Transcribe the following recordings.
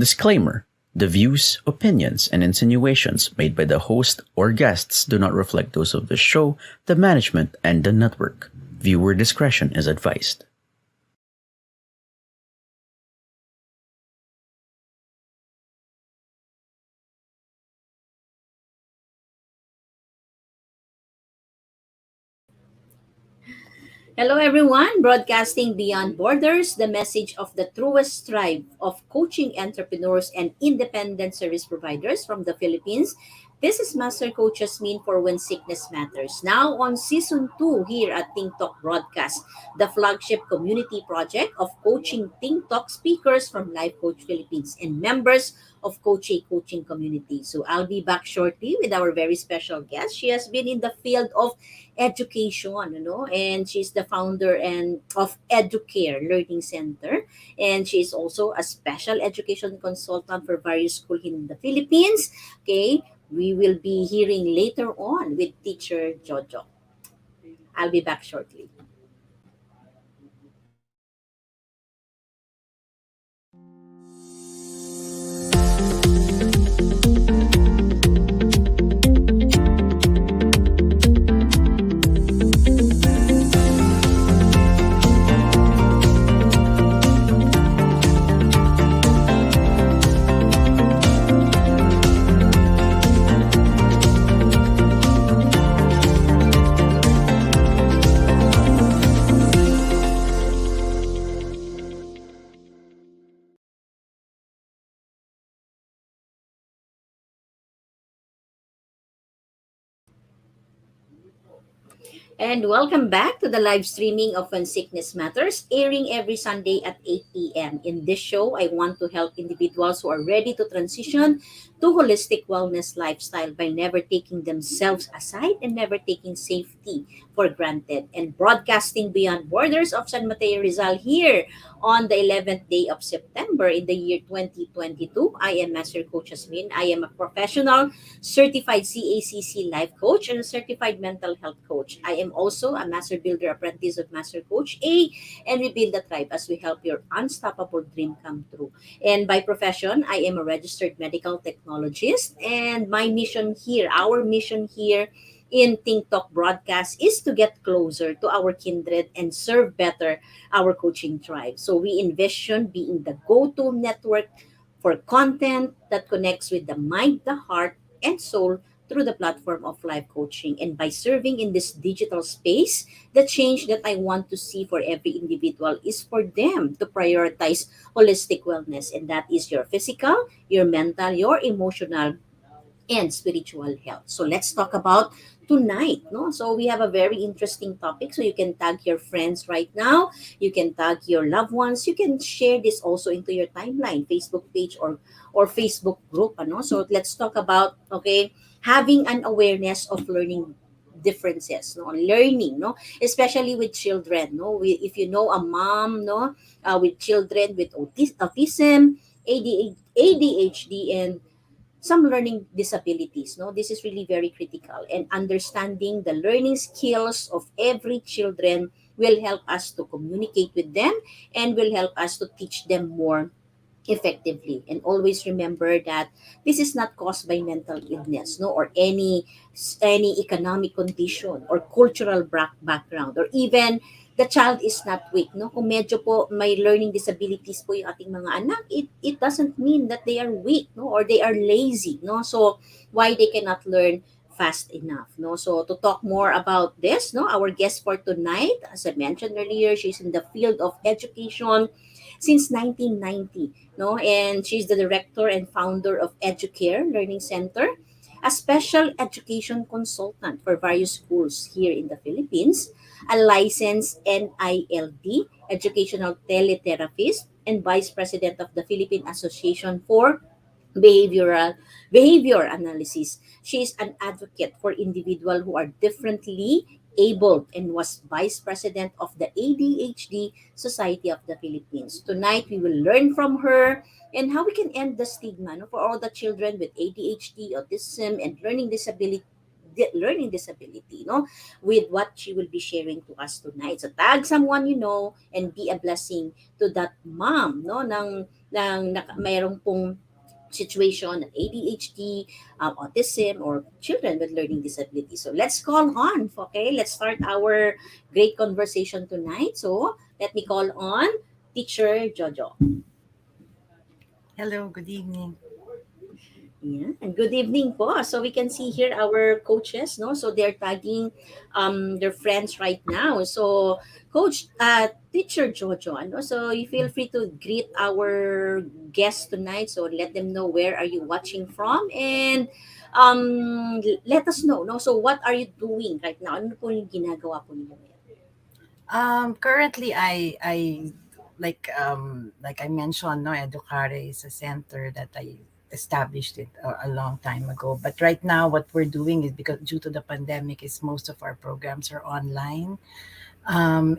Disclaimer: the views, opinions, and insinuations made by the host or guests do not reflect those of the show, the management, and the network. Viewer discretion is advised. Hello, everyone. Broadcasting beyond borders, the message of the truest tribe of coaching entrepreneurs and independent service providers from the Philippines. This is Master Coach Hasmin for When Sickness Matters. Now on Season 2 here at Think Talk Broadcast, the flagship community project of coaching Think Talk speakers from Life Coach Philippines and members of Coach A Coaching Community. So I'll be back shortly with our very special guest. She has been in the field of education, and she's the founder and of Educare Learning Center, and she's also a special education consultant for various schools in the Philippines. Okay, we will be hearing later on with teacher Jojo. I'll be back shortly. And welcome back to the live streaming of When Sickness Matters, airing every Sunday at 8 p.m. In this show, I want to help individuals who are ready to transition to holistic wellness lifestyle by never taking themselves aside and never taking safety for granted. And broadcasting beyond borders of San Mateo Rizal here on the 11th day of September in the year 2022. I am Master Coach Hasmin. I am a professional certified CACC life coach and a certified mental health coach. I am also a master builder apprentice of Master Coach A, and we build a tribe as we help your unstoppable dream come true. And by profession, I am a registered medical technologist, and my mission here, our mission here in Think Talk broadcast is to get closer to our kindred and serve better our coaching tribe. So we envision being the go-to network for content that connects with the mind, the heart, and soul through the platform of life coaching. And by serving in this digital space, the change that I want to see for every individual is for them to prioritize holistic wellness. And that is your physical, your mental, your emotional, and spiritual health. So let's talk about tonight. No, so we have a very interesting topic. So you can tag your friends right now. You can tag your loved ones. You can share this also into your timeline, Facebook page or Facebook group. Ano? So let's talk about having an awareness of learning differences, no, learning, no, especially with children, no, if you know a mom, no, with children with autism, ADHD, and some learning disabilities, no, this is really very critical, and understanding the learning skills of every children will help us to communicate with them and will help us to teach them more effectively. And always remember that this is not caused by mental illness, no, or any economic condition or cultural background, or even the child is not weak, no. Kung medyo po may learning disabilities po yung ating mga anak, it doesn't mean that they are weak, no, or they are lazy, no. So why they cannot learn fast enough, no. So to talk more about this, no, our guest for tonight, as I mentioned earlier, she's in the field of education since 1990, no, and she's the director and founder of Educare Learning Center, a special education consultant for various schools here in the Philippines, a licensed NILD educational teletherapist, and vice president of the Philippine Association for behavioral behavior analysis. She is an advocate for individuals who are differently abled and was vice president of the ADHD Society of the Philippines. Tonight we will learn from her and how we can end the stigma, no, for all the children with ADHD, autism, and learning disability, no, with what she will be sharing to us tonight. So tag someone you know and be a blessing to that mom, no, ng mayroong pong situation at ADHD, autism, or children with learning disabilities. So let's call on, okay? Let's start our great conversation tonight. So let me call on Teacher Jojo. Hello, good evening. Yeah, and good evening po. So we can see here our coaches, no? So they're tagging their friends right now. So coach teacher Jojo, ano? So you feel free to greet our guests tonight. So let them know where are you watching from and let us know, no? So what are you doing right now? Ano po yung ginagawa po ninyo ngayon? Currently, like I mentioned, no, Educare is a center that I established it a long time ago. But right now, what we're doing is because due to the pandemic, is most of our programs are online. And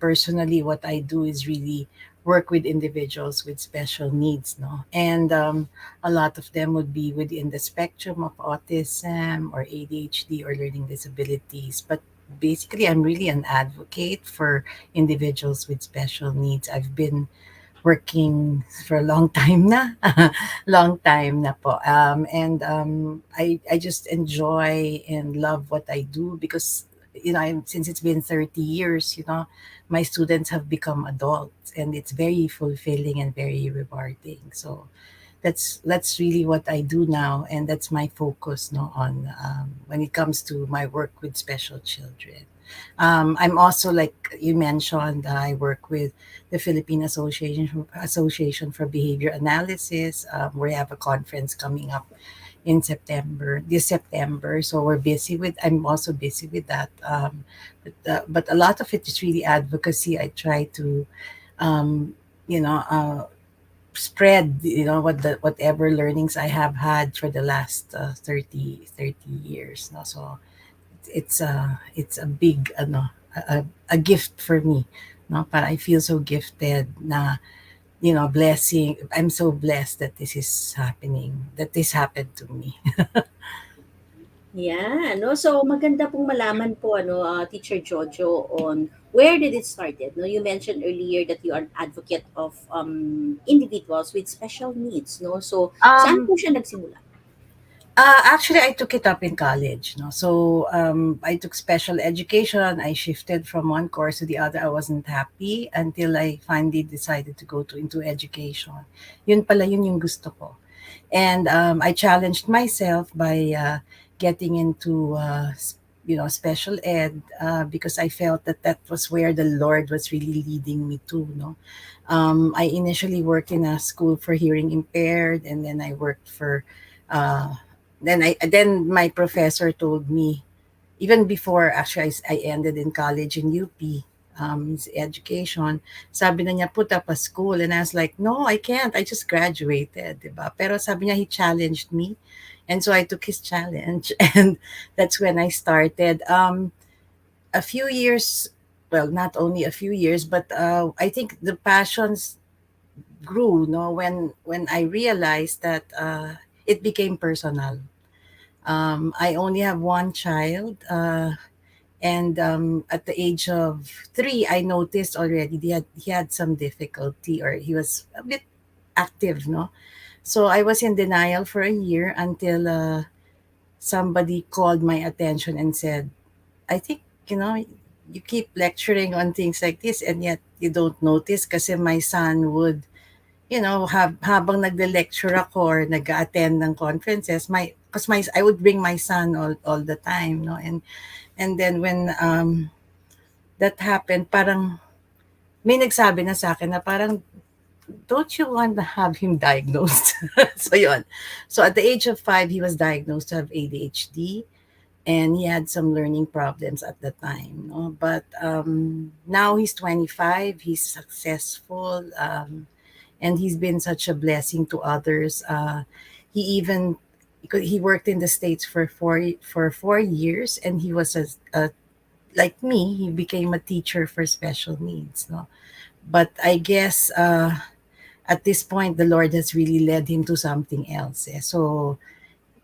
Personally, what I do is really work with individuals with special needs, no, and a lot of them would be within the spectrum of autism or ADHD or learning disabilities. But basically, I'm really an advocate for individuals with special needs. I've been working for a long time na. Long time na po. I just enjoy and love what I do because, since it's been 30 years, my students have become adults and it's very fulfilling and very rewarding. So that's really what I do now, and that's my focus, no, on when it comes to my work with special children. I'm also, like you mentioned, I work with the Philippine Association for Behavior Analysis. We have a conference coming up in this September. So we're busy with. I'm also busy with that. But a lot of it is really advocacy. I try to, um, you know, uh, spread whatever learnings I have had for the last 30 years. No? So it's a big a gift for me, no, but I feel so gifted na, blessing. I'm so blessed that this happened to me. Yeah, no? So maganda pong malaman po Teacher Jojo on where did it started. No, you mentioned earlier that you are an advocate of individuals with special needs, no? So saan um po siya nagsimula? Actually, I took it up in college. No, so I took special education. I shifted from one course to the other. I wasn't happy until I finally decided to go into education. Yun yung gusto ko. And I challenged myself by getting into special ed, because I felt that was where the Lord was really leading me to. No, I initially worked in a school for hearing impaired, and then I worked for. Uh, then my professor told me, even before actually I ended in college in UP, education, sabi na niya, put up a school. And I was like, no, I can't. I just graduated, diba? Pero sabi niya, he challenged me. And so I took his challenge. And that's when I started. A few years, well, not only a few years, but I think the passions grew, no, when I realized that it became personal. I only have one child. And At the age of 3, I noticed already he had some difficulty, or he was a bit active, no. So I was in denial for a year until somebody called my attention and said, I think, you keep lecturing on things like this and yet you don't notice. Kasi my son would, habang nagde-lecture ako or nag-attend ng conferences, I would bring my son all the time, no. And then when that happened, parang may nagsabi na sa akin na parang, don't you want to have him diagnosed? So yun. So at the age of 5, he was diagnosed to have ADHD, and he had some learning problems at the time. No? But now he's 25, he's successful, and he's been such a blessing to others. He even because he worked in the States for 4 years, and he was a like me, he became a teacher for special needs. No, but I guess at this point, the Lord has really led him to something else. So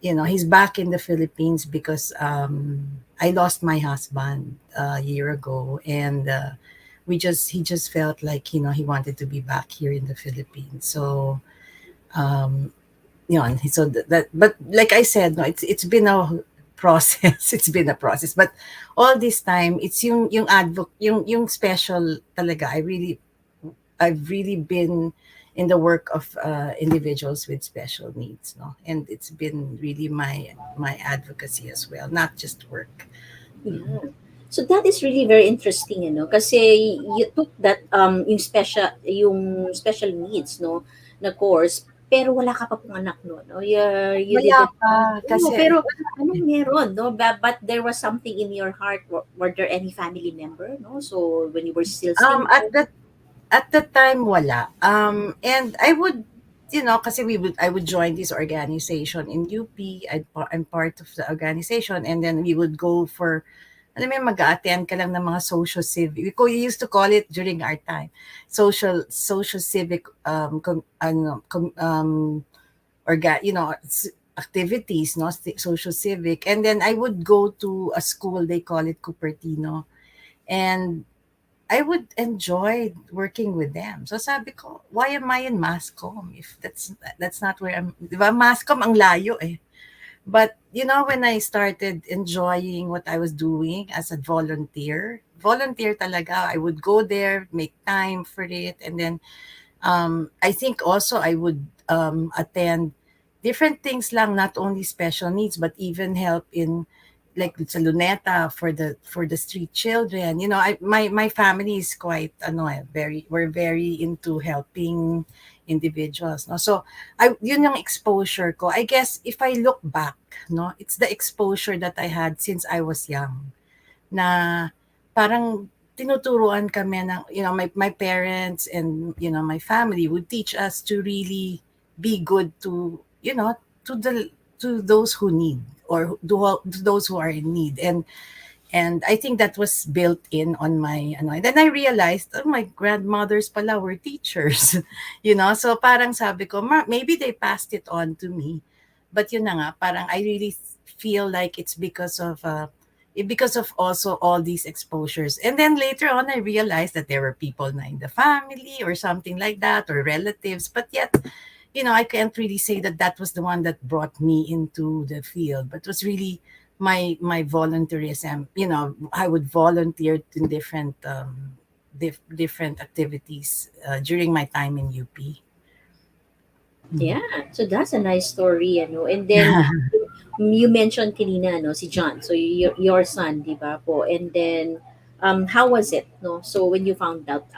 he's back in the Philippines because I lost my husband a year ago, and he just felt like, he wanted to be back here in the Philippines. So um yun, so that, but like I said, no, it's been a process. It's been a process, but all this time it's yung special talaga. I've really been in the work of individuals with special needs, no, and it's been really my advocacy as well, not just work. Mm. Yeah. So that is really very interesting, kasi you took that yung special needs, no, na course, pero wala ka pa pong anak, no. You Wala didn't. pa Oh, kasi pero anong meron, no? But there was something in your heart. Were there any family member, no? So when you were still um at single. that at the time wala. And I would, kasi I would join this organization in UP. I'm part of the organization, and then we would go for, alam mo yun, mag-attend ka lang ng mga social civic. We used to call it during our time, social civic activities, no, social civic. And then I would go to a school, they call it Cupertino, and I would enjoy working with them. So sabi ko, why am I in Mascom if that's not where I'm, 'di ba? Mascom ang layo eh. But when I started enjoying what I was doing as a volunteer talaga, I would go there, make time for it, and then I think also I would attend different things lang, not only special needs, but even help in, like sa Luneta for the street children. My family is quite we're very into helping individuals. No, so yun yung exposure ko. I guess if I look back, no, it's the exposure that I had since I was young, na parang tinuturuan kami ng, my parents and, my family would teach us to really be good to, to the to those who need, or to those who are in need. And I think that was built in on my ano. And then I realized, oh, my grandmothers pala were teachers. So parang sabi ko, maybe they passed it on to me. But yun na nga, parang I really feel like it's because of also all these exposures. And then later on, I realized that there were people na in the family or something like that, or relatives. But yet, I can't really say that that was the one that brought me into the field, but it was really my volunteerism. I would volunteer in different activities during my time in UP. Yeah. So that's a nice story, And then you mentioned kanina, no, si John. So your son, di ba po? And then how was it, no? So when you found out.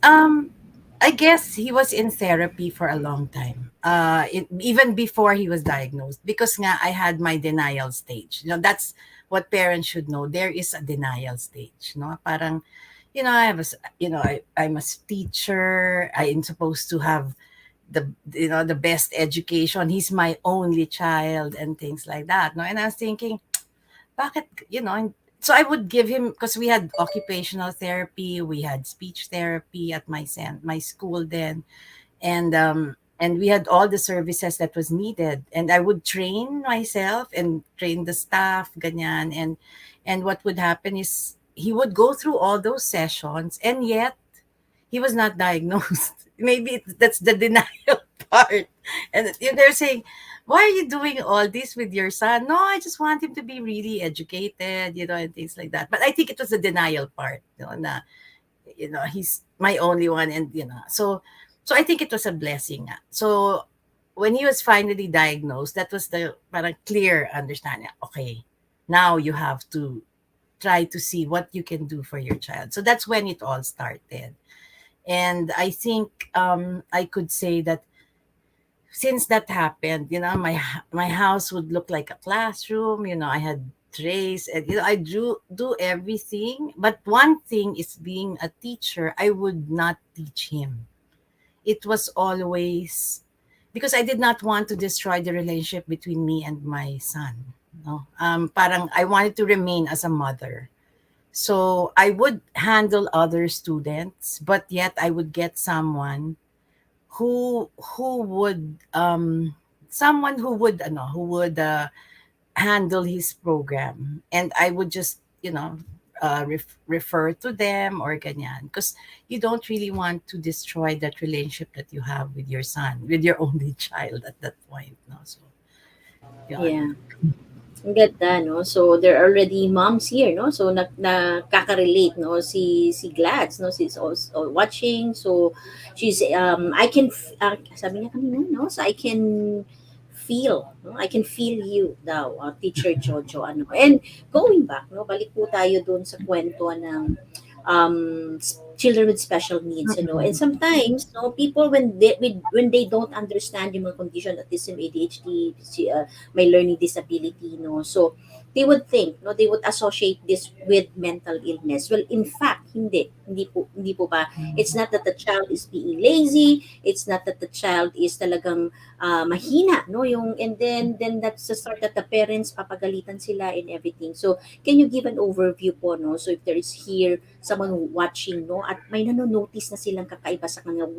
Um, I guess he was in therapy for a long time. Even before he was diagnosed, because nga I had my denial stage. That's what parents should know. There is a denial stage. No, parang, I was, I'm a teacher. I am supposed to have the best education. He's my only child and things like that. No, and I was thinking, bakit, so I would give him, because we had occupational therapy, we had speech therapy at my school then, and we had all the services that was needed, and I would train myself and train the staff, ganyan, and what would happen is he would go through all those sessions, and yet he was not diagnosed. Maybe that's the denial part. And they're saying, why are you doing all this with your son? No, I just want him to be really educated, and things like that. But I think it was the denial part, na, he's my only one. And, so I think it was a blessing. So when he was finally diagnosed, that was the parang clear understanding. Okay, now you have to try to see what you can do for your child. So that's when it all started. And I think I could say that since that happened, my house would look like a classroom. I had trays, and I do everything. But one thing is, being a teacher, I would not teach him. It was always because I did not want to destroy the relationship between me and my son. No, parang I wanted to remain as a mother. So I would handle other students, but yet I would get who would someone who would handle his program, and I would just refer to them or ganyan. Because you don't really want to destroy that relationship that you have with your son, with your only child at that point. No? So, Yeah. yun. Ang ganda, no? So, there are already moms here, no? So, nakaka-relate, no? Si Glads, no? She's also watching. So, I can, sabi niya kanina, no? So, I can feel, no? I can feel you daw, Teacher Jojo, ano. And going back, no? Balik po tayo dun sa kwento ng children with special needs, you know. And Mm-mm. sometimes, no, people when they don't understand yung mga condition, autism, ADHD, may learning disability, no. So they would think, no, they would associate this with mental illness. Well, in fact, hindi po ba. It's not that the child is being lazy. It's not that the child is talagang mahina, no, yung, and then that's the start that the parents papagalitan sila and everything. So can you give an overview po, no? So if there is here someone watching, no, at may nano-notice na silang kakaiba sa kanila,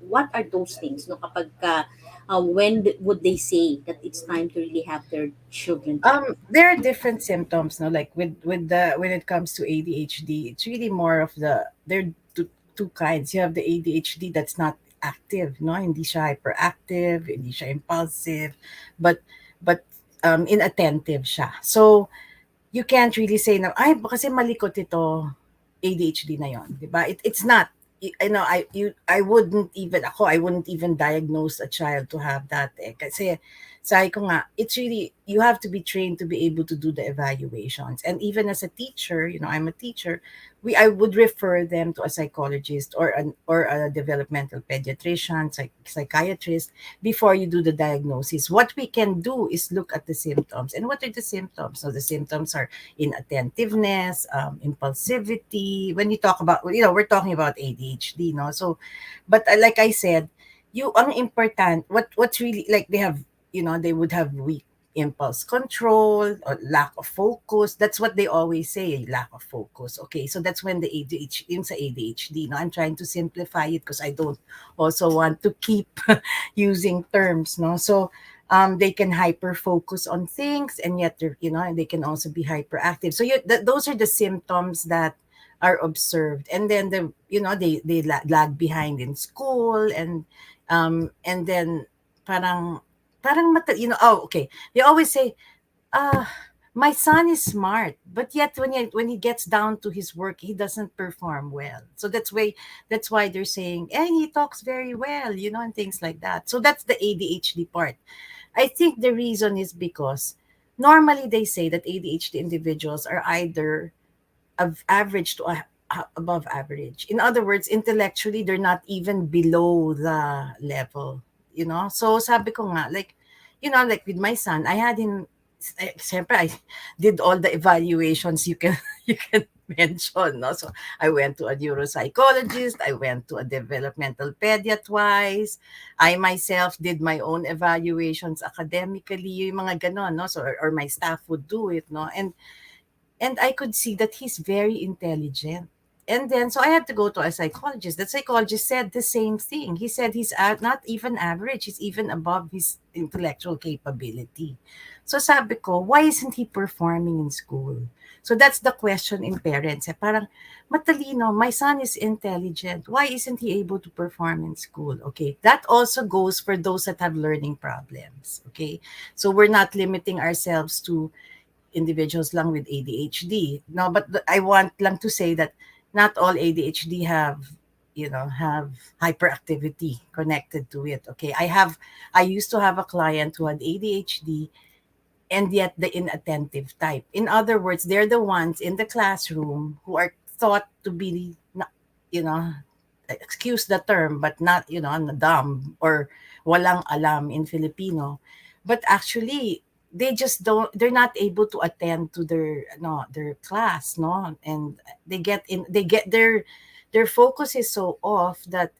what are those things, no, kapag would they say that it's time to really have their children checked? There are different symptoms, no. Like with the when it comes to ADHD, it's really more of there are two kinds. You have the ADHD that's not active, no, hindi siya hyperactive, hindi siya impulsive, but inattentive siya. So you can't really say na, ay, kasi malikot ito, ADHD na yon, di ba? It's not. I wouldn't even diagnose a child to have that. Kasi, sabi ko nga, it's really, you have to be trained to be able to do the evaluations. And even as a teacher, I'm a teacher, I would refer them to a psychologist or a developmental pediatrician, psychiatrist before you do the diagnosis. What we can do is look at the symptoms. And what are the symptoms? So the symptoms are inattentiveness, impulsivity. When you talk about, we're talking about ADHD, no? So, but like I said, ang important, what's really, like, they would have weak impulse control or lack of focus. That's what they always say, lack of focus. Okay, so that's when the ADHD, yung sa ADHD, no? I'm trying to simplify it because I don't also want to keep using terms, no? So they can hyper focus on things, and yet they can also be hyperactive. So those are the symptoms that are observed, and then they lag behind in school, and then oh, okay, they always say, uh my son is smart, but yet when he gets down to his work, he doesn't perform well. So that's why they're saying, and he talks very well, and things like that. So that's the ADHD part. I think the reason is because normally they say that ADHD individuals are either of average to above average. In other words, intellectually, they're not even below the level. So sabi ko nga, like with my son, I had him. Siyempre, I did all the evaluations you can you can mention. No? So I went to a neuropsychologist. I went to a developmental pedia twice. I myself did my own evaluations academically, yung mga ganon, no? So or my staff would do it, no? And I could see that he's very intelligent. And then, so I had to go to a psychologist. The psychologist said the same thing. He said he's not even average. He's even above his intellectual capability. So sabi ko, why isn't he performing in school? So that's the question in parents. Parang, matalino, my son is intelligent. Why isn't he able to perform in school? Okay, that also goes for those that have learning problems. Okay, so we're not limiting ourselves to individuals lang with ADHD. No, but I want lang to say that not all ADHD have hyperactivity connected to it. Okay, I used to have a client who had ADHD and yet the inattentive type. In other words, they're the ones in the classroom who are thought to be, you know, excuse the term, but not, dumb or walang alam in Filipino. But actually, they're not able to attend to their class, no? And their focus is so off that,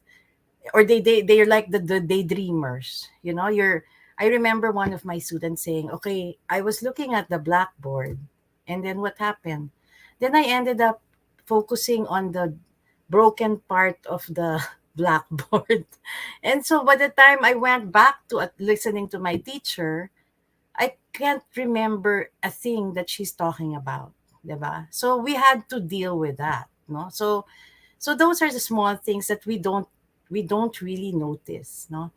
or they're like the daydreamers, I remember one of my students saying, okay, I was looking at the blackboard, and then what happened? Then I ended up focusing on the broken part of the blackboard. And so by the time I went back to listening to my teacher, I can't remember a thing that she's talking about. diba? So we had to deal with that, no? So those are the small things that we don't really notice, no?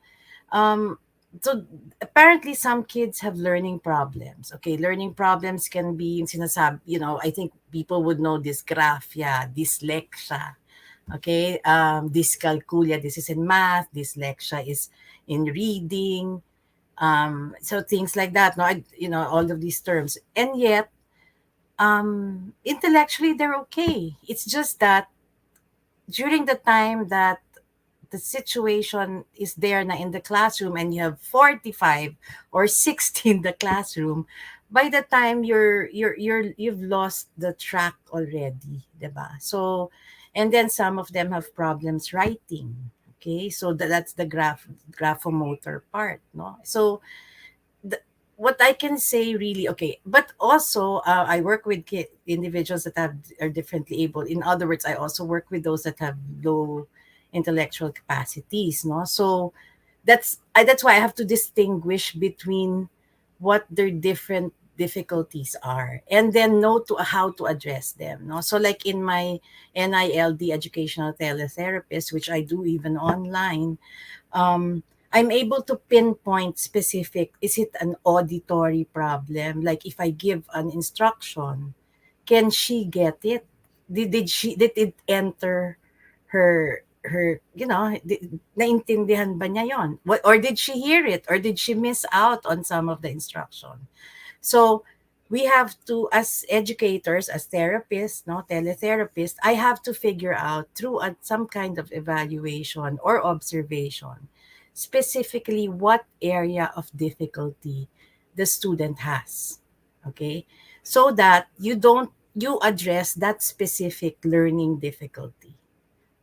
um so apparently some kids have learning problems. Okay, learning problems can be yung sinasabi, I think people would know dysgraphia, dyslexia. Okay, dyscalculia, this is in math, dyslexia is in reading. So things like that, no, all of these terms. And yet, intellectually they're okay. It's just that during the time that the situation is there na in the classroom and you have 45 or 60 in the classroom, by the time you've lost the track already, diba? So, and then some of them have problems writing. Okay, so that's the graphomotor part, no? So the, what I can say really, okay, but also I work with individuals that are differently able. In other words, I also work with those that have low intellectual capacities, no? So that's why I have to distinguish between what their different difficulties are and then know to how to address them, no? So like in my NILD educational teletherapist, which I do even online, I'm able to pinpoint specific. Is it an auditory problem? Like if I give an instruction, can she get it? Did it enter her, naintindihan ba niya yon? What, or did she hear it? Or did she miss out on some of the instruction? So we have to, as educators, as therapists, no, teletherapists, I have to figure out through some kind of evaluation or observation, specifically what area of difficulty the student has. Okay. So that you address that specific learning difficulty.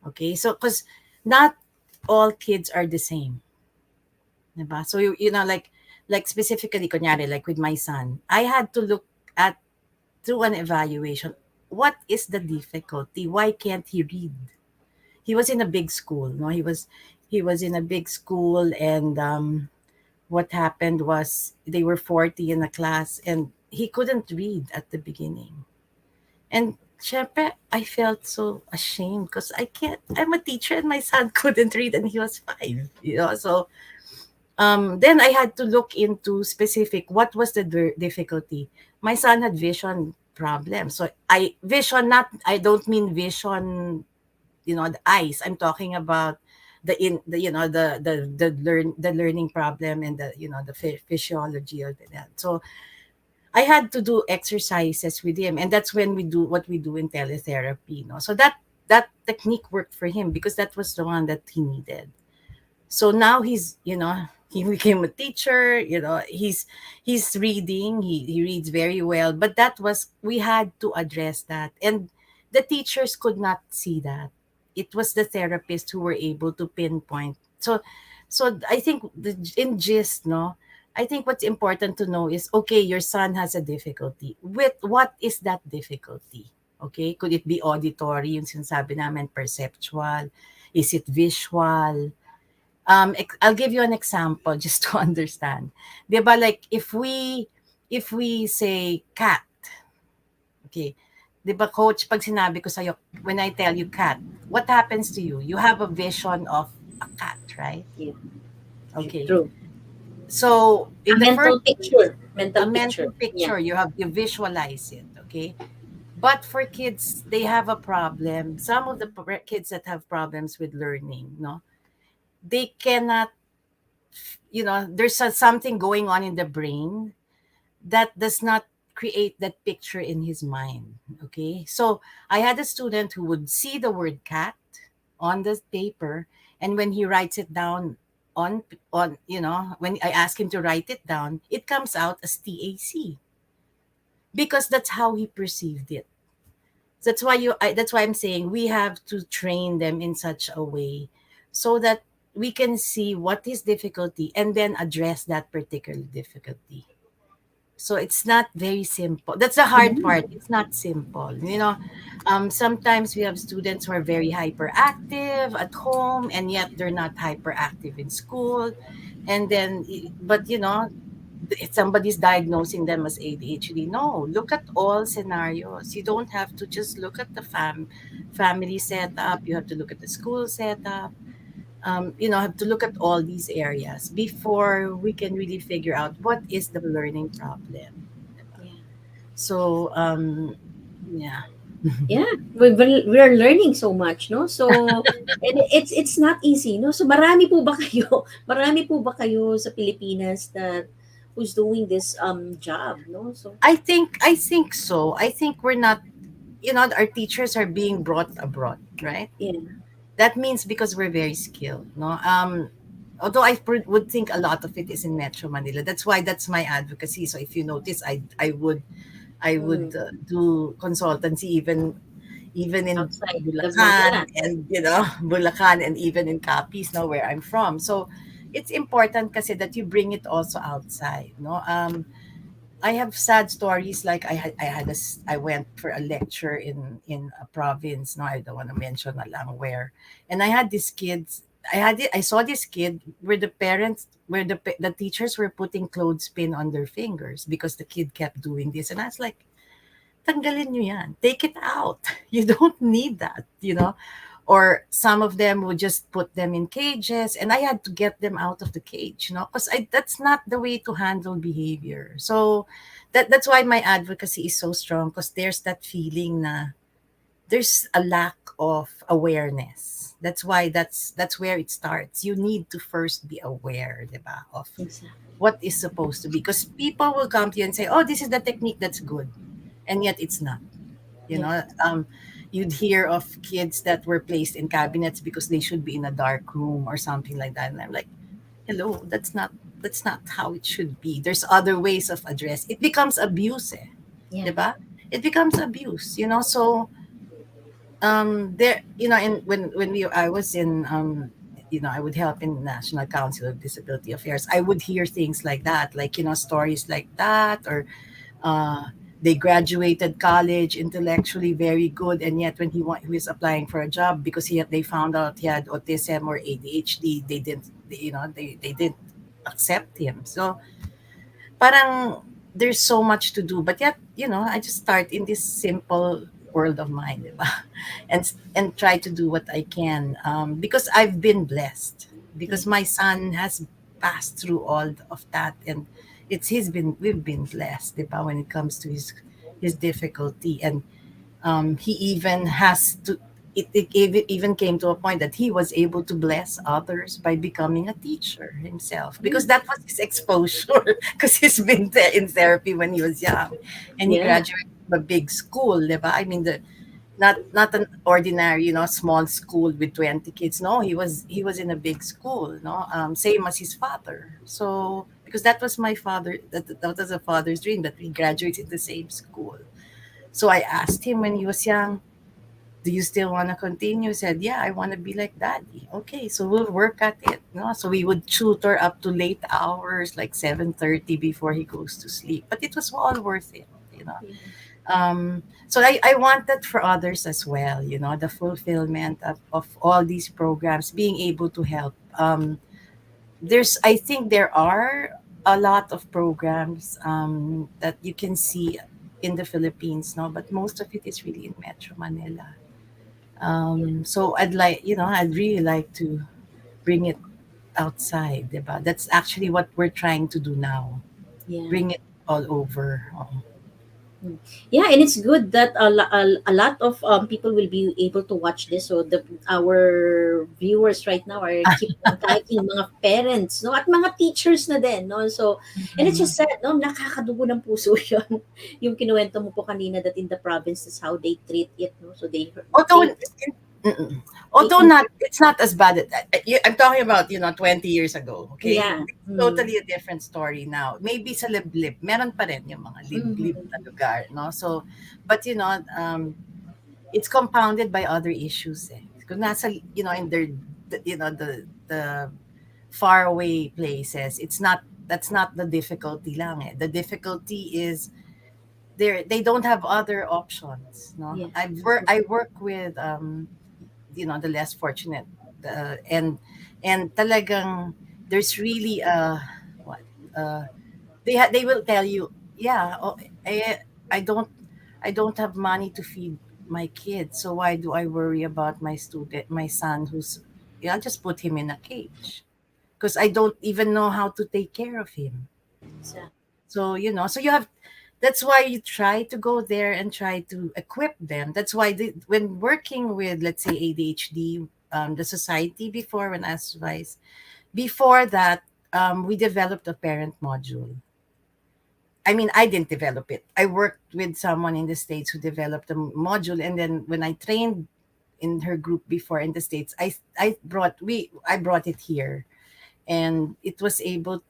Okay. So, because not all kids are the same. Diba? So, like specifically, kunyari, like with my son, I had to look at through an evaluation, what is the difficulty? Why can't he read? He was in a big school, no? He was in a big school, and what happened was they were 40 in a class, and he couldn't read at the beginning. And syempre, I felt so ashamed because I'm a teacher and my son couldn't read and he was 5. So then I had to look into specific what was the difficulty. My son had vision problems. So I don't mean vision, the eyes. I'm talking about the learning problem and the physiology of that. So I had to do exercises with him, and that's when we do what we do in teletherapy. So that technique worked for him because that was the one that he needed. So now he became a teacher. He's reading. He reads very well. But we had to address that, and the teachers could not see that. It was the therapists who were able to pinpoint. So I think in gist, no, I think what's important to know is, okay, your son has a difficulty. With what is that difficulty? Okay, could it be auditory, yung sinasabi namin, perceptual? Is it visual? I'll give you an example just to understand. 'Di ba, like if we say cat, okay. 'Di ba, coach, pag sinabi ko sa'yo, when I tell you cat, what happens to you? You have a vision of a cat, right? Yeah. Okay. True. So A in the mental first picture. a Mental mental picture. Yeah. picture, you visualize it, okay? But for kids, they have a problem. Some of the kids that have problems with learning, no, they cannot, there's something going on in the brain that does not create that picture in his mind. Okay. So I had a student who would see the word cat on the paper, and when he writes it down when I ask him to write it down, it comes out as TAC because that's how he perceived it. That's why I'm saying we have to train them in such a way so that we can see what is difficulty and then address that particular difficulty. So it's not very simple. That's the hard part. It's not simple. Sometimes we have students who are very hyperactive at home, and yet they're not hyperactive in school. And then, but if somebody's diagnosing them as ADHD. No, look at all scenarios. You don't have to just look at the family setup. You have to look at the school setup. Have to look at all these areas before we can really figure out what is the learning problem. Yeah. So, yeah. Yeah, we're learning so much, no? So, and it's not easy, no? So, marami po ba kayo, marami po ba kayo sa Pilipinas that who's doing this job, no? So, I think so. I think we're not, our teachers are being brought abroad, right? yeah, That means because we're very skilled, no? Although would think a lot of it is in Metro Manila. That's my advocacy. So if you notice, I would mm, do consultancy even in outside of Bulacan, Manila. and Bulacan, and even in Capiz, now where I'm from. So it's important kasi that you bring it also outside, no? I have sad stories, like I went for a lecture in a province. No, I don't want to mention na lang where, and I had these kids. I saw this kid where the teachers were putting clothespin on their fingers because the kid kept doing this, and I was like, tanggalin nyo yan. Take it out. You don't need that, Or some of them would just put them in cages, and I had to get them out of the cage, because that's not the way to handle behavior. So that's why my advocacy is so strong, because there's that feeling na there's a lack of awareness. That's why that's where it starts. You need to first be aware, diba, of Exactly. what is supposed to be, because people will come to you and say, oh, this is the technique that's good, and yet it's not. you Yeah. know um, you'd hear of kids that were placed in cabinets because they should be in a dark room or something like that, and I'm like, hello, that's not how it should be. There's other ways of address. It becomes abuse, Yeah. diba? It becomes abuse, so there, and I was in, I would help in National Council of Disability Affairs. I would hear things like that, like, stories like that, or uh, they graduated college intellectually very good, and yet when he was applying for a job, because they found out he had autism or ADHD, they didn't accept him. So parang there's so much to do, but yet, I just start in this simple world of mine, diba? And try to do what I can, because I've been blessed, Yeah. because my son has passed through all of that, and we've been blessed, diba, when it comes to his difficulty. And he even has to it even came to a point that he was able to bless others by becoming a teacher himself, because Mm. that was his exposure, because he's been in therapy when he was young, and he Yeah. graduated from a big school, diba? I mean, the not an ordinary, small school with 20 kids. No, he was in a big school, no, same as his father. So because that was my father, that was a father's dream, that we graduate in the same school. So I asked him when he was young, do you still want to continue? He said, yeah, I want to be like daddy. Okay, so we'll work at it. No? So we would tutor up to late hours, like 7:30 before he goes to sleep. But it was all worth it. Yeah. So I want that for others as well, the fulfillment of all these programs, being able to help. I think there are a lot of programs that you can see in the Philippines, no, but most of it is really in Metro Manila. Yeah. So I'd really like to bring it outside, diba? That's actually what we're trying to do now. Yeah. Bring it all over. Oo. Mm. Yeah, and it's good that a lot of people will be able to watch this. So our viewers right now are keep on typing, mga parents, no, at mga teachers na din, no. So, and it's Mhm. just sad, no, nakakadugo ng puso 'yon. Yung kinuwento mo po kanina that in the province is how they treat it, no. So Although, they mm-mm. they Although not, it's not as bad. I'm talking about 20 years ago. Okay, yeah. it's Mm. totally a different story now. Maybe sa liblib, meron pa rin yung mga liblib Mhm. na lugar, no. So, but it's compounded by other issues. Kung nasa, in their, the faraway places, that's not the difficulty lang. The difficulty is they don't have other options. No, Yeah. I work with the less fortunate, and talagang there's really what uh, they will tell you, yeah, oh, I don't I don't have money to feed my kids, so why do I worry about my son who's, yeah, I'll just put him in a cage because I don't even know how to take care of him. Exactly. So, so you have, that's why you try to go there and try to equip them. That's why when working with, let's say, ADHD, the society before, when I was vice, before that, we developed a parent module. I mean, I didn't develop it. I worked with someone in the States who developed a module. And then when I trained in her group before in the States, I brought it here, and it was able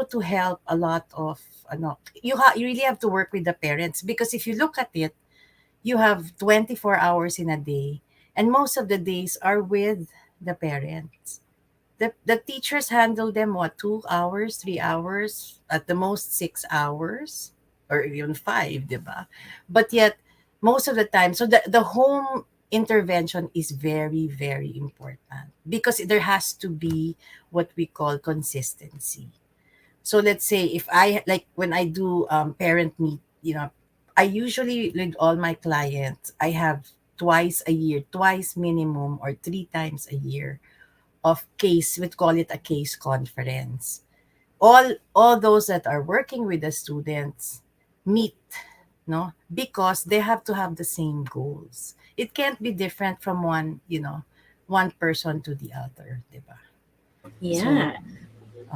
to help a lot of, you really have to work with the parents, because if you look at it, you have 24 hours in a day, and most of the days are with the parents. The teachers handle them, what, 2 hours, 3 hours, at the most 6 hours, or even five, diba? But yet, most of the time, so the home intervention is very, very important, because there has to be what we call consistency. So let's say, if I, like, when I do parent meet, I usually, with all my clients, I have twice a year, twice minimum, or 3 times a year, of case, we call it a case conference. All those that are working with the students meet, no, because they have to have the same goals. It can't be different from one person to the other, diba? So, Yeah.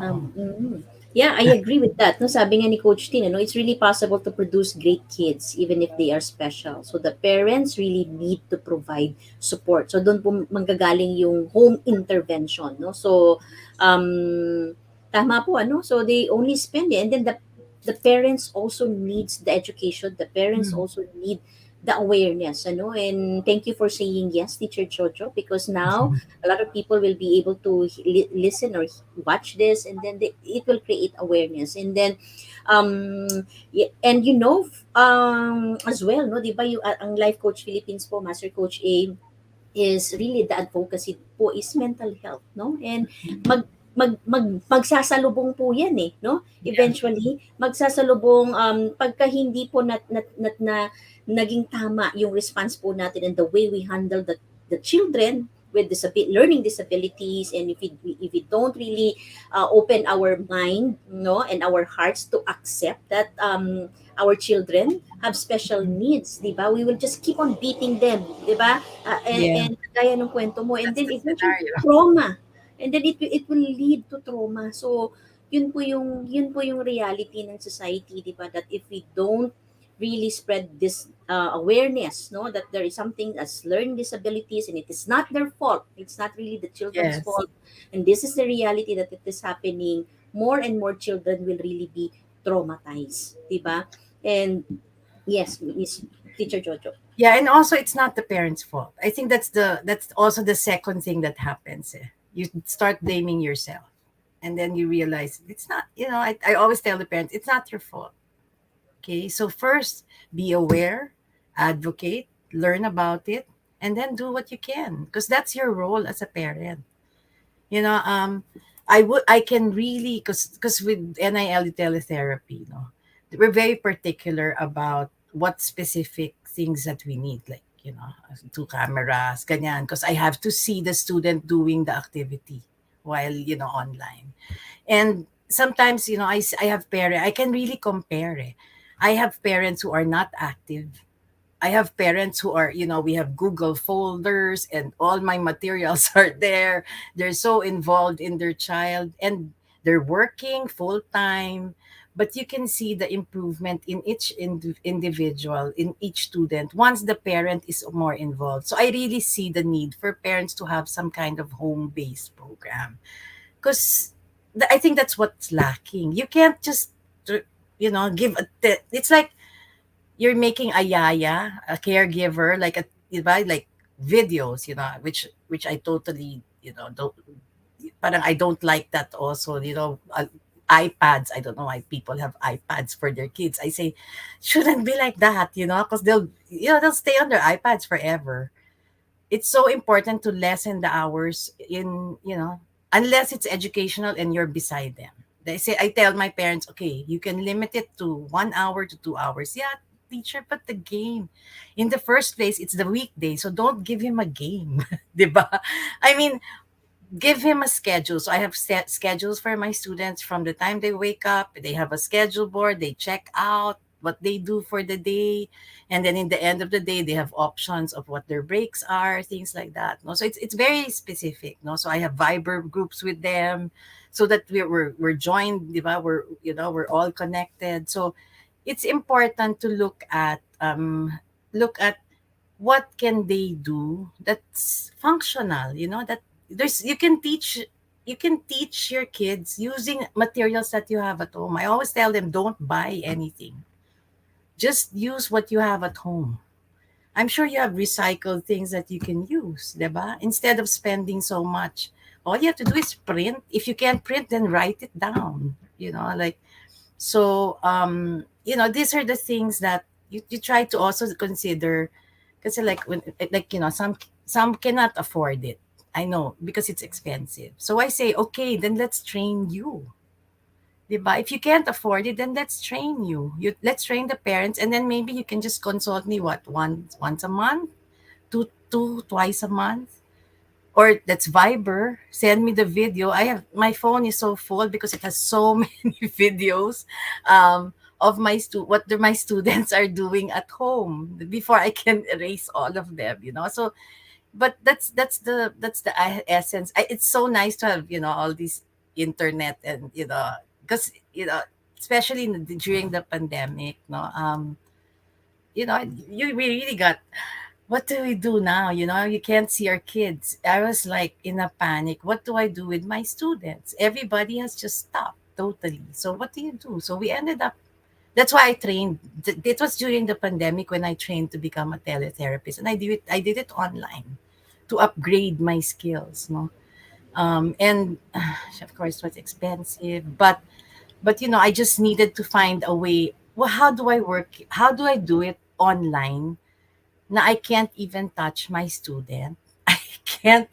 oo. Yeah, I agree with that. No, sabi nga ni Coach Tin, it's really possible to produce great kids even if they are special. So the parents really need to provide support. So doon po manggagaling yung home intervention, no? So tama po ano. So they only spend it, and then the parents also needs the education. The parents Mm. also need the awareness, ano? And thank you for saying yes, Teacher Jojo, because now a lot of people will be able to listen or watch this, and then it will create awareness. And then and as well, no, di ba, yung ang Life Coach Philippines po, Master Coach A, is really the advocacy po is mental health, no? And magsasalubong po yan, eh, no? Yeah. Eventually magsasalubong, pagka hindi po na naging tama yung response po natin and the way we handle the children with learning disabilities, and if we don't really open our mind, no, and our hearts to accept that our children have special needs, di ba? We will just keep on beating them, di ba? Yeah. And gaya ng kwento mo, and That's then the eventually scenario. trauma, and then it will lead to trauma. So yun po yung reality ng society, di ba, that if we don't really spread this awareness, no, that there is something as learning disabilities, and it is not their fault, it's not really the children's Yes. fault, and this is the reality that it is happening, more and more children will really be traumatized, di ba? And yes, Miss Teacher Jojo. Yeah, and also it's not the parents' fault. I think that's also the second thing that happens. You start blaming yourself, and then you realize it's not. I always tell the parents, it's not your fault. Okay, so first, be aware, advocate, learn about it, and then do what you can, because that's your role as a parent. You know, I can really, because with NIL teletherapy, we're very particular about what specific things that we need, like, 2 cameras, ganyan, because I have to see the student doing the activity while, online. And sometimes, I have parents, I can really compare. I have parents who are not active. I have parents who are, we have Google folders and all my materials are there. They're so involved in their child, and they're working full time. But you can see the improvement in each individual, in each student, once the parent is more involved. So I really see the need for parents to have some kind of home based program, because I think that's what's lacking. You can't just, give it's like you're making a yaya, a caregiver, like like videos, which I totally, don't, parang I don't like that also, iPads. I don't know why people have iPads for their kids. I say, shouldn't be like that, because they'll stay on their iPads forever. It's so important to lessen the hours in, unless it's educational and you're beside them. I tell my parents, okay, you can limit it to 1 hour to 2 hours. Yeah, teacher, but the game, in the first place, it's the weekday, so don't give him a game, diba? I mean, give him a schedule. So I have set schedules for my students from the time they wake up. They have a schedule board. They check out what they do for the day, and then in the end of the day, they have options of what their breaks are, things like that. No, so it's very specific. No, so I have Viber groups with them, so that we're joined. Diba? We're all connected. So it's important to look at what can they do that's functional, that there's you can teach your kids using materials that you have at home. I always tell them, don't buy anything, just use what you have at home. I'm sure you have recycled things that you can use, diba? Instead of spending so much, all you have to do is print. If you can't print, then write it down, like. So, these are the things that you try to also consider, because like when, like, some cannot afford it. I know, because it's expensive. So I say, okay, then let's train you. Diba? If you can't afford it, then let's train you. Let's train the parents, and then maybe you can just consult me once a month, twice a month, or that's Viber. Send me the video. My phone is so full because it has so many videos of my students are doing at home before I can erase all of them. So, but that's the essence. It's so nice to have all these internet, and because especially during the pandemic, no, we really got, what do we do now? You can't see our kids. I was like in a panic. What do I do with my students? Everybody has just stopped totally. So what do you do? So we ended up, that's why I trained. It was during the pandemic when I trained to become a teletherapist. And I did it online to upgrade my skills, no? And of course it was expensive, but I just needed to find a way. Well, how do I do it online? Now I can't even touch my student. Can't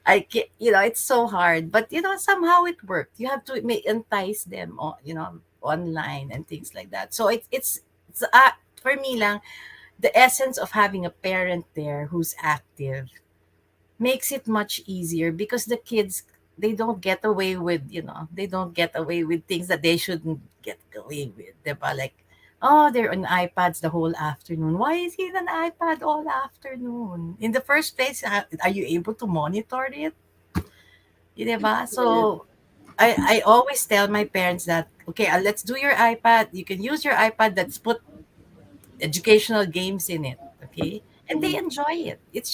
it's so hard, but somehow it worked. You have to entice them online and things like that. So it's for me lang, the essence of having a parent there who's active makes it much easier, because the kids, they don't get away with things that they shouldn't get away with, diba? Like, oh, they're on iPads the whole afternoon. Why is he on iPad all afternoon? In the first place, are you able to monitor it? Diba? Yeah. So I always tell my parents that, okay, let's do your iPad. You can use your iPad, that's put educational games in it, okay? And they Mhm. enjoy it. It's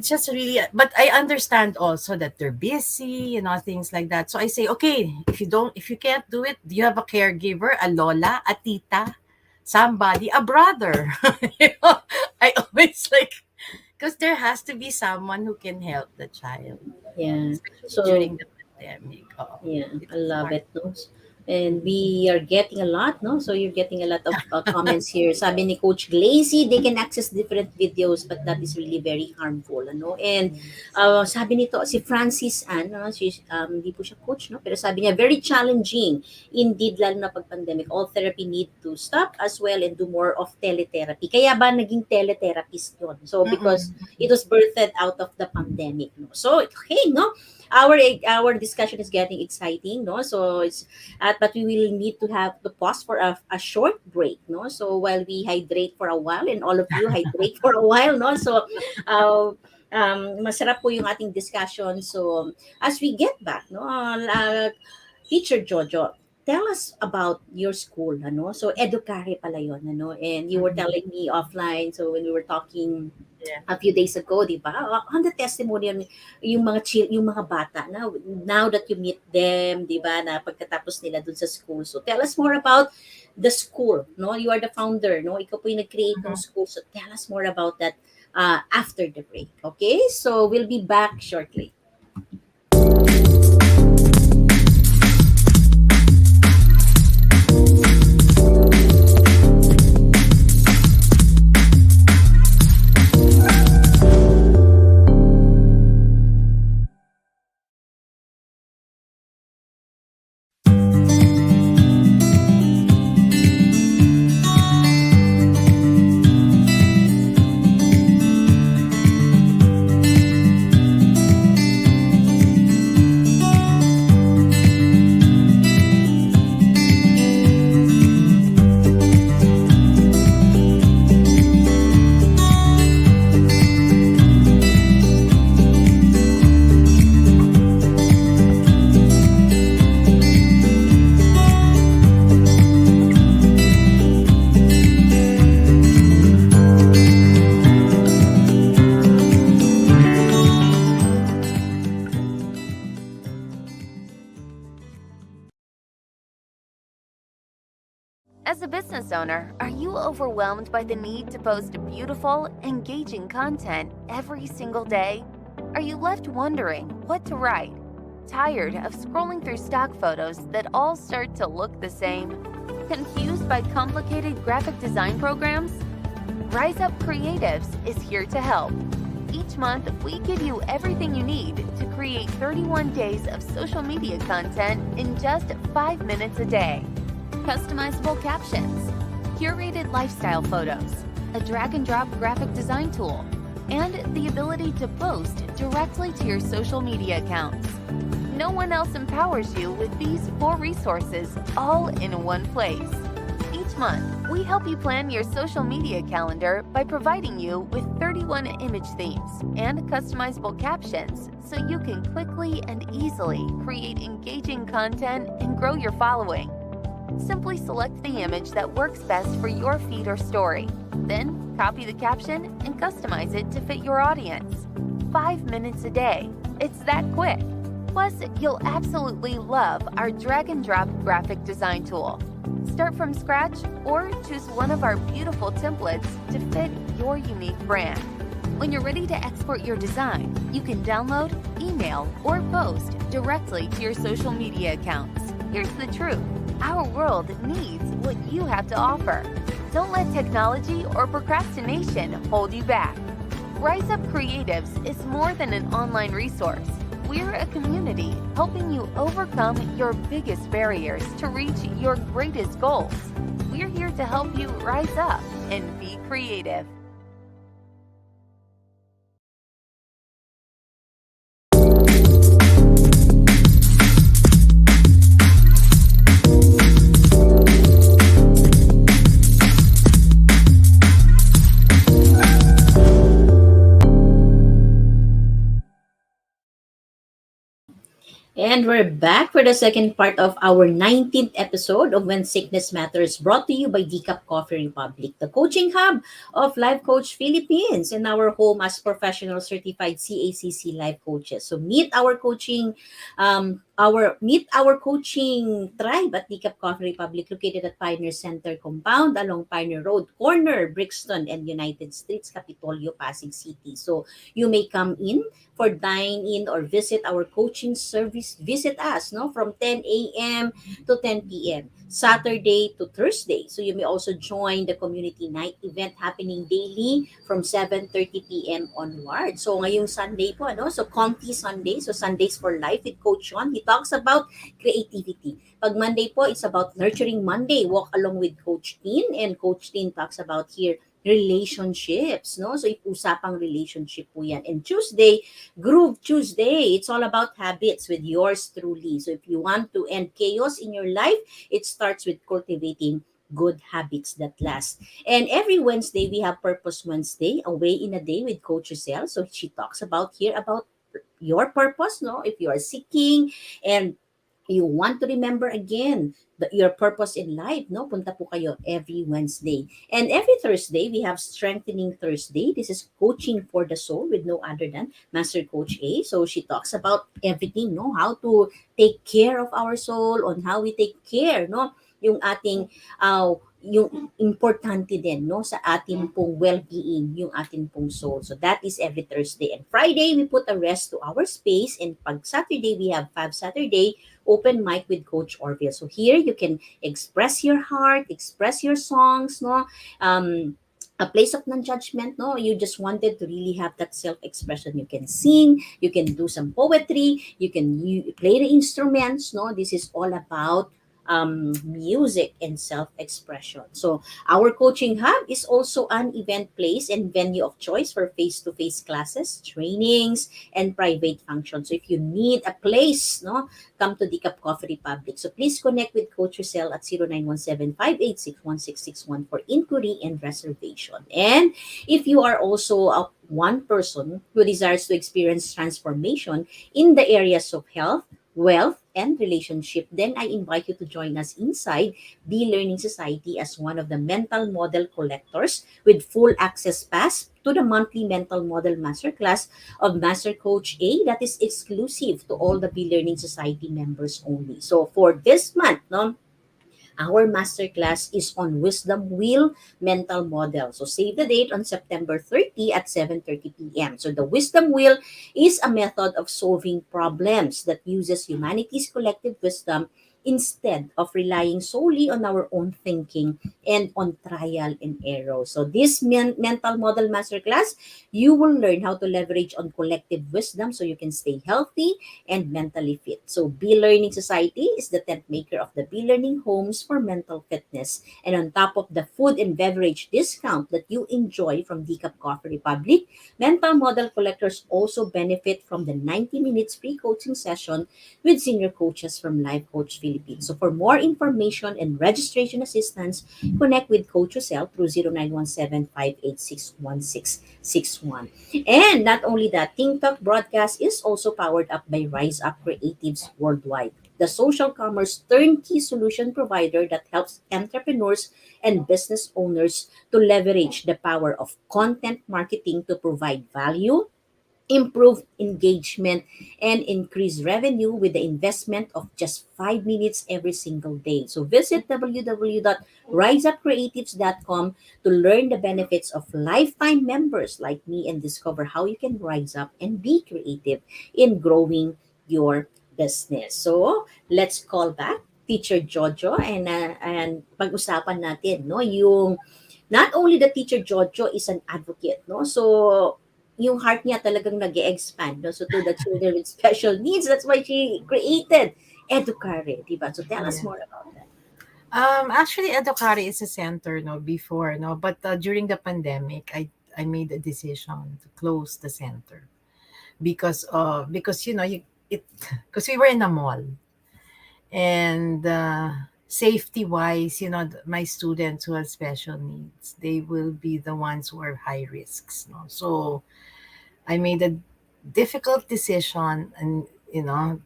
just really, but I understand also that they're busy, things like that. So I say, okay, if you can't do it, do you have a caregiver, a lola, a tita, somebody, a brother? I always like, because there has to be someone who can help the child, Yeah. especially So during the pandemic. Oh, yeah, it I was love hard. it, no? And we are getting a lot, no? So you're getting a lot of comments here. Sabi ni Coach Glazy, they can access different videos, but that is really very harmful, ano? And sabi nito, si Francis Ann, no? Hindi po siya coach, no? Pero sabi niya, very challenging. Indeed, lalo na pag-pandemic, all therapy need to stop as well and do more of teletherapy. Kaya ba naging teletherapist yun? So, because Mm-mm. it was birthed out of the pandemic, no? So, okay, no? Our discussion is getting exciting, no? So it's but we will need to have to pause for a short break, no? So while we hydrate for a while, and all of you hydrate for a while, no? So masarap po yung ating discussion. So as we get back, no, Teacher Jojo, tell us about your school, ano? So Educare pala yun, ano? And you were Mm-mm. telling me offline, so when we were talking Yeah. a few days ago, di ba? On the testimonial, yung mga bata now that you meet them, di ba, na pagkatapos nila dun sa school. So tell us more about the school, no? You are the founder, no? Ikaw po yung nag-create ng school. So tell us more about that after the break. Okay? So we'll be back shortly. business owner, are you overwhelmed by the need to post beautiful, engaging content every single day? Are you left wondering what to write? Tired of scrolling through stock photos that all start to look the same? Confused by complicated graphic design programs? Rise Up Creatives is here to help. Each month, we give you everything you need to create 31 days of social media content in just 5 minutes a day. Customizable captions, curated lifestyle photos, a drag-and-drop graphic design tool, and the ability to post directly to your social media accounts. No one else empowers you with these 4 resources all in one place. Each month, we help you plan your social media calendar by providing you with 31 image themes and customizable captions so you can quickly and easily create engaging content and grow your following. Simply select the image that works best for your feed or story. Then, copy the caption and customize it to fit your audience. 5 minutes a day. It's that quick. Plus, you'll absolutely love our drag-and-drop graphic design tool. Start from scratch or choose one of our beautiful templates to fit your unique brand. When you're ready to export your design, you can download, email, or post directly to your social media accounts. Here's the truth. Our world needs what you have to offer. Don't let technology or procrastination hold you back. Rise Up Creatives is more than an online resource. We're a community helping you overcome your biggest barriers to reach your greatest goals. We're here to help you rise up and be creative. And we're back for the second part of our 19th episode of When Sickness Matters, brought to you by Decaf Coffee Republic, the coaching hub of Life Coach Philippines, and our home as professional certified CACC life coaches. So meet our coaching tribe at Decaf Coffee Republic, located at Pioneer Center Compound along Pioneer Road, corner Brixton and United Streets, Capitolio, Pasig City. So you may come in for dine in or visit our coaching service. Visit us from 10 a.m. to 10 p.m. Saturday to Thursday. So you may also join the community night event happening daily from 7:30 p.m. onward. So ngayong Sunday po, so Comfy Sunday. So Sundays for Life with Coach Sean. He talks about creativity. Pag Monday po, it's about Nurturing Monday. Walk along with Coach Tin, and Coach Tin talks about here relationships, so usapang relationship po yan. And Tuesday, Groove Tuesday, it's all about habits with yours truly. So if you want to end chaos in your life, it starts with cultivating good habits that last. And every Wednesday, we have Purpose Wednesday, away in a day with Coach Giselle. So she talks about here about your purpose, if you are seeking and you want to remember again your purpose in life, punta po kayo every Wednesday. And every Thursday, we have Strengthening Thursday. This is coaching for the soul with no other than Master Coach A. So she talks about everything, how to take care of our soul, on how we take care, yung ating yung importante din sa ating pong well-being, yung ating pong soul. So that is every Thursday. And Friday, we put a rest to our space. And pag Saturday, we have Fab Saturday, open mic with Coach Orville. So here, you can express your heart, express your songs, a place of non-judgment, you just wanted to really have that self-expression. You can sing, you can do some poetry, you can play the instruments, this is all about music and self-expression. So our coaching hub is also an event place and venue of choice for face-to-face classes, trainings, and private functions. So if you need a place, come to Decaf Coffee Republic. So please connect with Coach Giselle at 0917-586-1661 for inquiry and reservation. And if you are also one person who desires to experience transformation in the areas of health, wealth, and relationship, then I invite you to join us inside the Learning Society as one of the mental model collectors with full access pass to the monthly mental model masterclass of Master Coach A that is exclusive to all the Be Learning Society members only. So for this month, Our masterclass is on Wisdom Wheel Mental Model. So save the date on September 30 at 7:30 p.m. So the Wisdom Wheel is a method of solving problems that uses humanity's collective wisdom instead of relying solely on our own thinking and on trial and error. So this mental model masterclass, you will learn how to leverage on collective wisdom so you can stay healthy and mentally fit. So B Learning Society is the tent maker of the B Learning Homes for Mental Fitness. And on top of the food and beverage discount that you enjoy from Decaf Coffee Republic, mental model collectors also benefit from the 90 minutes free coaching session with senior coaches from Life Coach Philippines. So for more information and registration assistance, connect with Coach Rosel through 0917-586-1661. And not only that, Think Talk broadcast is also powered up by Rise Up Creatives Worldwide, the social commerce turnkey solution provider that helps entrepreneurs and business owners to leverage the power of content marketing to provide value, improve engagement, and increase revenue with the investment of just 5 minutes every single day. So visit www.riseupcreatives.com to learn the benefits of lifetime members like me and discover how you can rise up and be creative in growing your business. So let's call back Teacher Jojo and pag-usapan natin no yung not only the Teacher Jojo is an advocate, no? So yung heart niya talagang nag-expand, no? So to the children with special needs, that's why she created Educare, diba? So tell us Yeah. more about that. Actually, Educare is a center, no, before, no, but during the pandemic, I made a decision to close the center because it because we were in a mall, and safety wise, my students who have special needs, they will be the ones who are high risks, no. So I made a difficult decision, and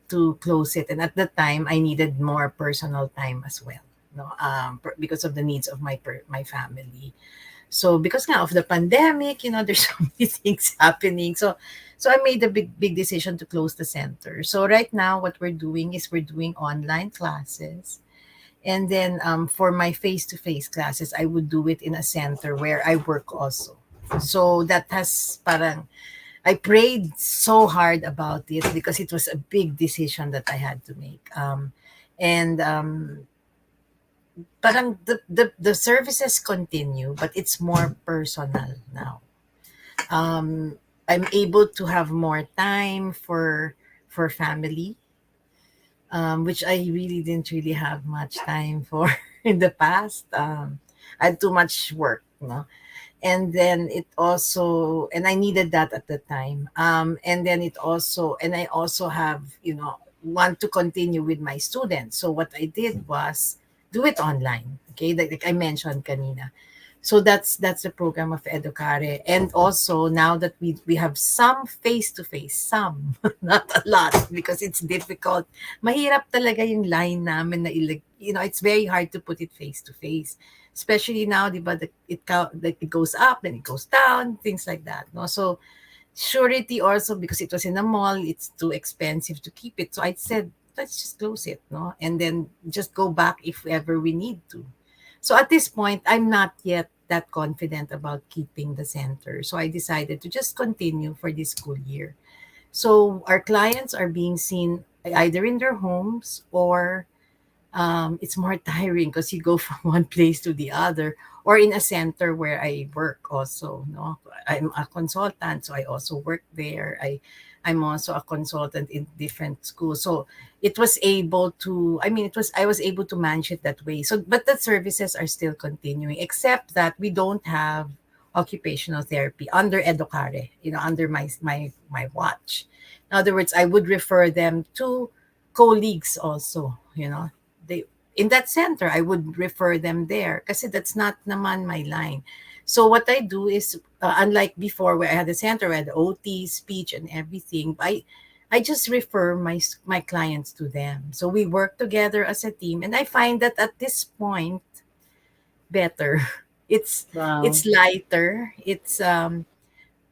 to close it. And at the time, I needed more personal time as well. No, because of the needs of my family. So because now of the pandemic, there's so many things happening. So I made a big decision to close the center. So right now, what we're doing is we're doing online classes. And then for my face-to-face classes, I would do it in a center where I work also. So that has parang I prayed so hard about it because it was a big decision that I had to make. And parang the services continue, but it's more personal now. I'm able to have more time for family, which I really didn't really have much time for in the past. I had too much work, and then it also, and I needed that at the time. And then I also have, want to continue with my students. So what I did was do it online. Okay, like I mentioned kanina. So that's the program of Educare. And also now that we have some face to face, some not a lot because it's difficult. Mahirap talaga yung line namin na it's very hard to put it face to face. Especially now, di ba, it goes up and it goes down, things like that. No, so surety also because it was in a mall, it's too expensive to keep it. So I said, let's just close it, no, and then just go back if ever we need to. So at this point, I'm not yet that confident about keeping the center. So I decided to just continue for this school year. So our clients are being seen either in their homes or it's more tiring because you go from one place to the other or in a center where I work also. No, I'm a consultant, so I also work there. I'm also a consultant in different schools. So it was able to, I was able to manage it that way. So, but the services are still continuing, except that we don't have occupational therapy under Educare, under my watch. In other words, I would refer them to colleagues also, they in that center, I would refer them there kasi that's not naman my line. So what I do is, unlike before where I had a center, where I had OT, speech, and everything, I just refer my clients to them. So we work together as a team, and I find that at this point, better. It's Wow. it's lighter.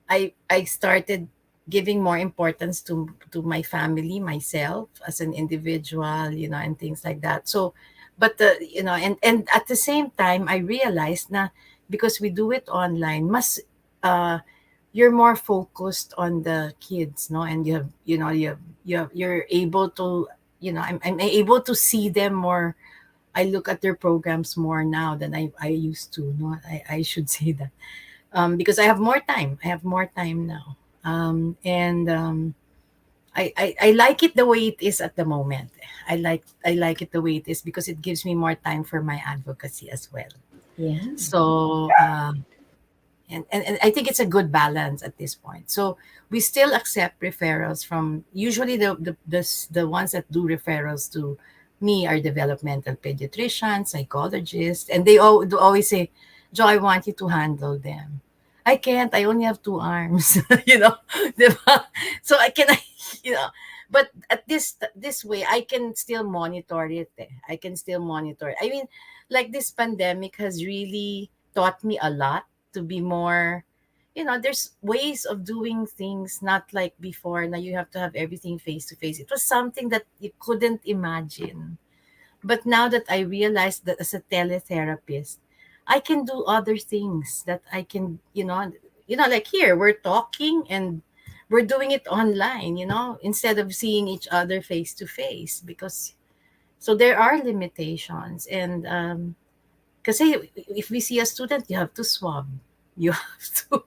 I started giving more importance to my family, myself as an individual, and things like that. So But and at the same time I realized na because we do it online, mas uh you're more focused on the kids, no? And you have, you're able to, I'm able to see them more. I look at their programs more now than I used to. No, I should say that, because I have more time. I have more time now, and I like it the way it is at the moment. I like it the way it is because it gives me more time for my advocacy as well. Yeah. So and I think it's a good balance at this point. So we still accept referrals from, usually the ones that do referrals to me are developmental pediatricians, psychologists, and they all do always say, "Joe, I want you to handle them." I can't. I only have two arms, you know. Diba? So I can, you know. But at this way, I can still monitor it. I can still monitor it. I mean, like this pandemic has really taught me a lot to be more, there's ways of doing things, not like before. Now you have to have everything face to face. It was something that you couldn't imagine. But now that I realized that as a teletherapist, I can do other things that I can, like here, we're talking and we're doing it online, instead of seeing each other face to face, because so there are limitations. And because if we see a student, you have to swab. You have to,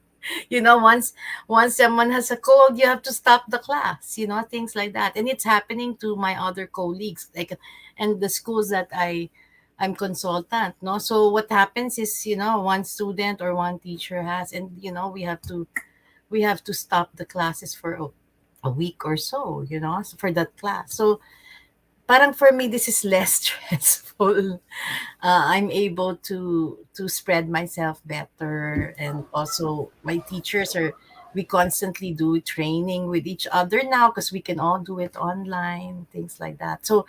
once someone has a cold, you have to stop the class. Things like that, and it's happening to my other colleagues, like, and the schools that I'm consultant. No, so what happens is, one student or one teacher has, and we have to stop the classes for a week or so. For that class. So parang for me, this is less stressful. I'm able to spread myself better, and also my teachers are. We constantly do training with each other now because we can all do it online, things like that. So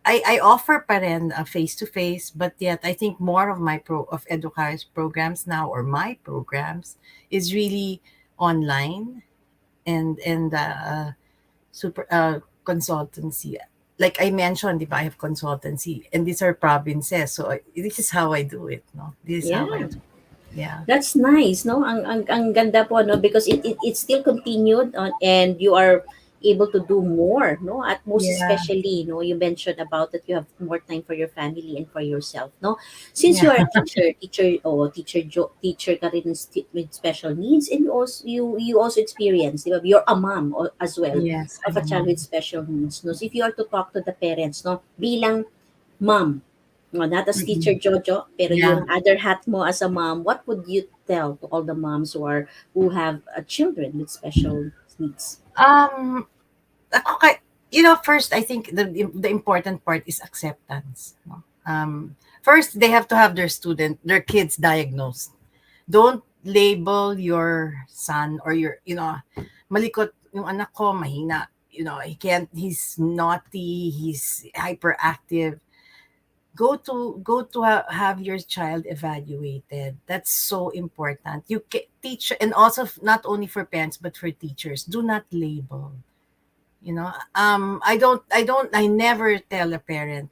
I offer pa rin a face to face, but yet I think more of my of Educa's programs now, or my programs, is really online, and super consultancy. Like I mentioned, if I have consultancy, and these are provinces, so this is how I do it. No, this is how I Yeah. do. Yeah, That's nice, no? Ang ganda po, no? Because it still continued on, and you are able to do more, no? At most yeah, especially, no, you mentioned about that you have more time for your family and for yourself, no? Since you yeah. are a teacher ka rin with special needs, and you also experience, di ba? You're a mom as well Yes, of I'm a a child with mom. special needs, no? So if you are to talk to the parents, no, bilang mom, no, not as teacher Mm-mm. Jojo, pero Yeah. yung other hat mo as a mom, what would you tell to all the moms who have children with special needs? Um. Okay. First, I think the important part is acceptance. No? First, they have to have their kids diagnosed. Don't label your son or malikot yung anak ko, mahina. He's naughty, he's hyperactive. Have your child evaluated. That's so important. You can teach, and also not only for parents but for teachers. Do not label. I never tell a parent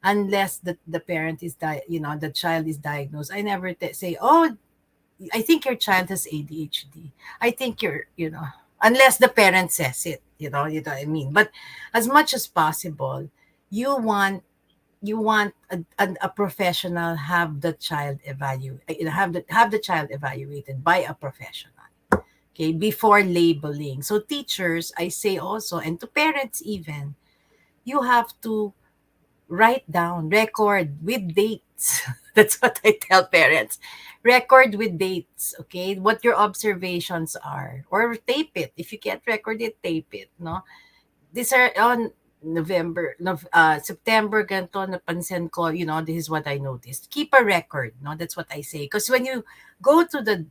unless the parent is the child is diagnosed. I never say, oh, I think your child has ADHD. I think unless the parent says it, you know what I mean. But as much as possible, you want a professional have the child have the child evaluated by a professional. Okay, before labeling. So teachers, I say also, and to parents even, you have to write down, record with dates. That's what I tell parents. Record with dates, okay? What your observations are. Or tape it. If you can't record it, tape it, no? These are on September, ganito, napansin ko, this is what I noticed. Keep a record, no? That's what I say. Because when you go to the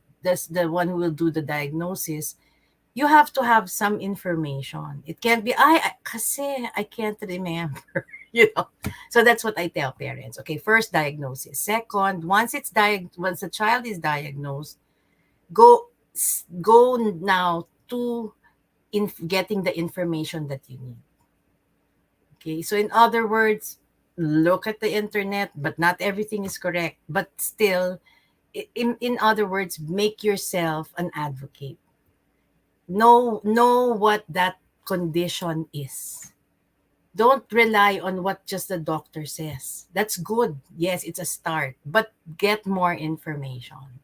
one who will do the diagnosis, you have to have some information. It can't be, kasi I can't remember, So that's what I tell parents. Okay, first diagnosis. Second, once the child is diagnosed, go now to getting the information that you need. Okay, so in other words, look at the internet, but not everything is correct. But still, in other words, make yourself an advocate. Know what that condition is. Don't rely on what just the doctor says. That's good. Yes, it's a start, but get more information.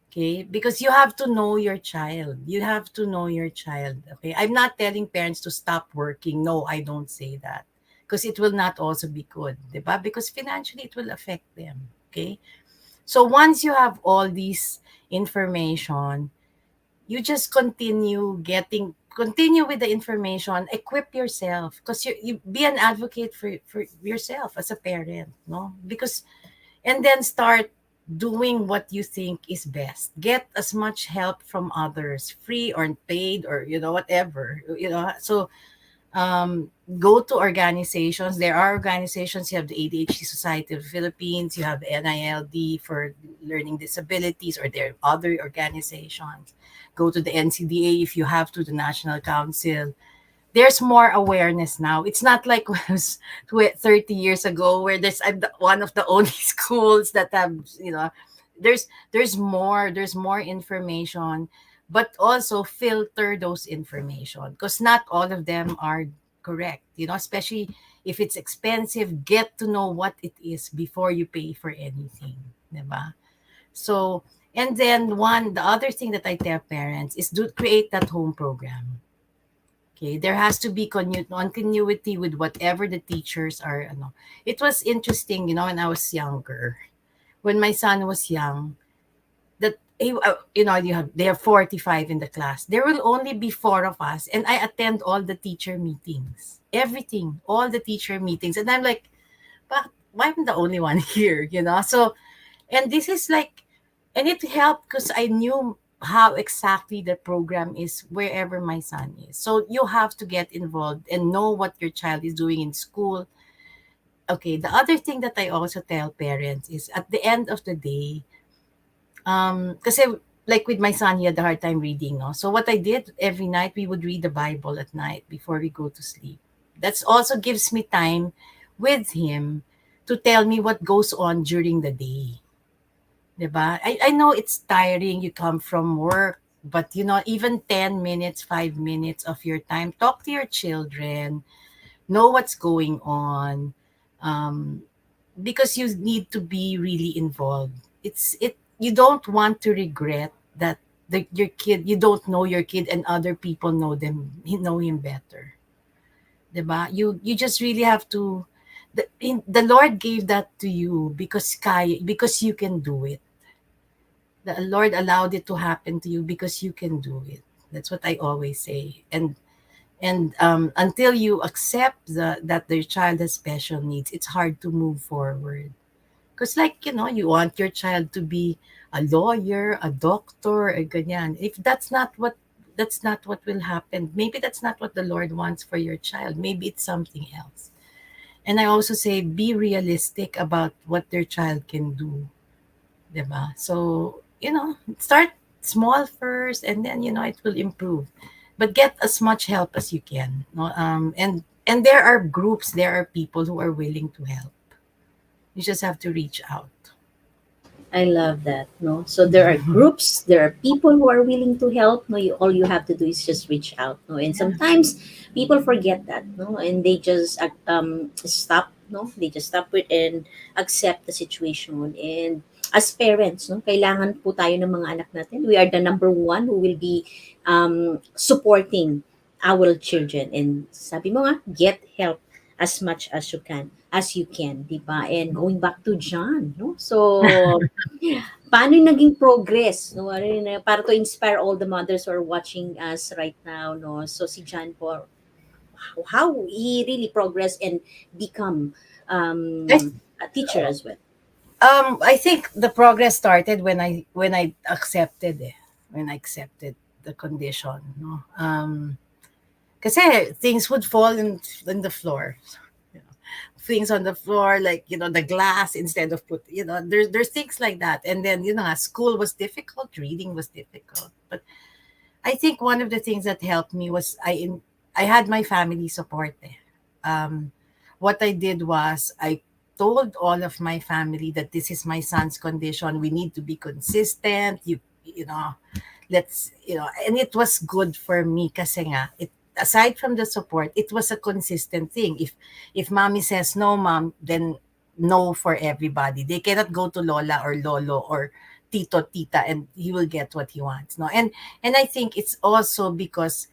Okay, because you have to know your child. You have to know your child. Okay, I'm not telling parents to stop working. No, I don't say that, because it will not also be good, diba? Because financially it will affect them. Okay, so once you have all these information, you just continue with the information, equip yourself, because you be an advocate for yourself as a parent, no? Because, and then start doing what you think is best. Get as much help from others, free or paid, or whatever, so go to organizations. There are organizations. You have the ADHD Society of the Philippines, you have NILD for learning disabilities, or there are other organizations. Go to the NCDA if you have to, the National Council. There's more awareness now. It's not like when it was 30 years ago, where I'm one of the only schools that have, there's more information, but also filter those information, because not all of them are correct, especially if it's expensive. Get to know what it is before you pay for anything, diba? So, and then the other thing that I tell parents is, do create that home program. Okay, there has to be continuity with whatever the teachers are. It was interesting, when I was younger, when my son was young, that they are 45 in the class. There will only be four of us, and I attend all the teacher meetings, everything, all the teacher meetings, and I'm like, but why am I the only one here? So, and this is like, and it helped because I knew how exactly the program is wherever my son is. So you have to get involved and know what your child is doing in school. Okay, the other thing that I also tell parents is, at the end of the day, kasi like with my son, he had a hard time reading, no? So what I did, every night we would read the Bible at night before we go to sleep. That's also gives me time with him to tell me what goes on during the day. Diba? I know it's tiring. You come from work, but even 10 minutes, 5 minutes of your time, talk to your children, know what's going on, um, because you need to be really involved. You don't want to regret that your kid, you don't know your kid and other people know him better. Diba? You just really have to, the Lord gave that to you because you can do it. The Lord allowed it to happen to you because you can do it. That's what I always say. And until you accept that their child has special needs, it's hard to move forward. Because like, you want your child to be a lawyer, a doctor, a ganyan. If that's not what will happen. Maybe that's not what the Lord wants for your child. Maybe it's something else. And I also say, be realistic about what their child can do. Diba? So, start small first, and then, it will improve. But get as much help as you can. No? And there are groups, there are people who are willing to help. You just have to reach out. I love that. No, so there are groups, there are people who are willing to help. No, all you have to do is just reach out. No, and Yeah. sometimes people forget that. No, and they just stop. No, they just stop it and accept the situation. And as parents, no, kailangan po tayo ng mga anak natin. We are the number one who will be supporting our children. And sabi mo nga, get help as much as you can, di ba? And going back to John, no? So, paano yung naging progress, no? Para to inspire all the mothers who are watching us right now, no? So, si John po, how he really progressed and become I, a teacher as well. I think the progress started when I accepted the condition, no. Kasi things would fall in the floor. You know, things on the floor, like, the glass, instead of there's things like that. And then, school was difficult, reading was difficult. But I think one of the things that helped me was I had my family support. what I did was I told all of my family that this is my son's condition. We need to be consistent. You know, let's, and it was good for me kasi nga, it, aside from the support, it was a consistent thing. If mommy says no, mom, then no for everybody. They cannot go to lola or lolo or tito tita and he will get what he wants, no. And I think it's also because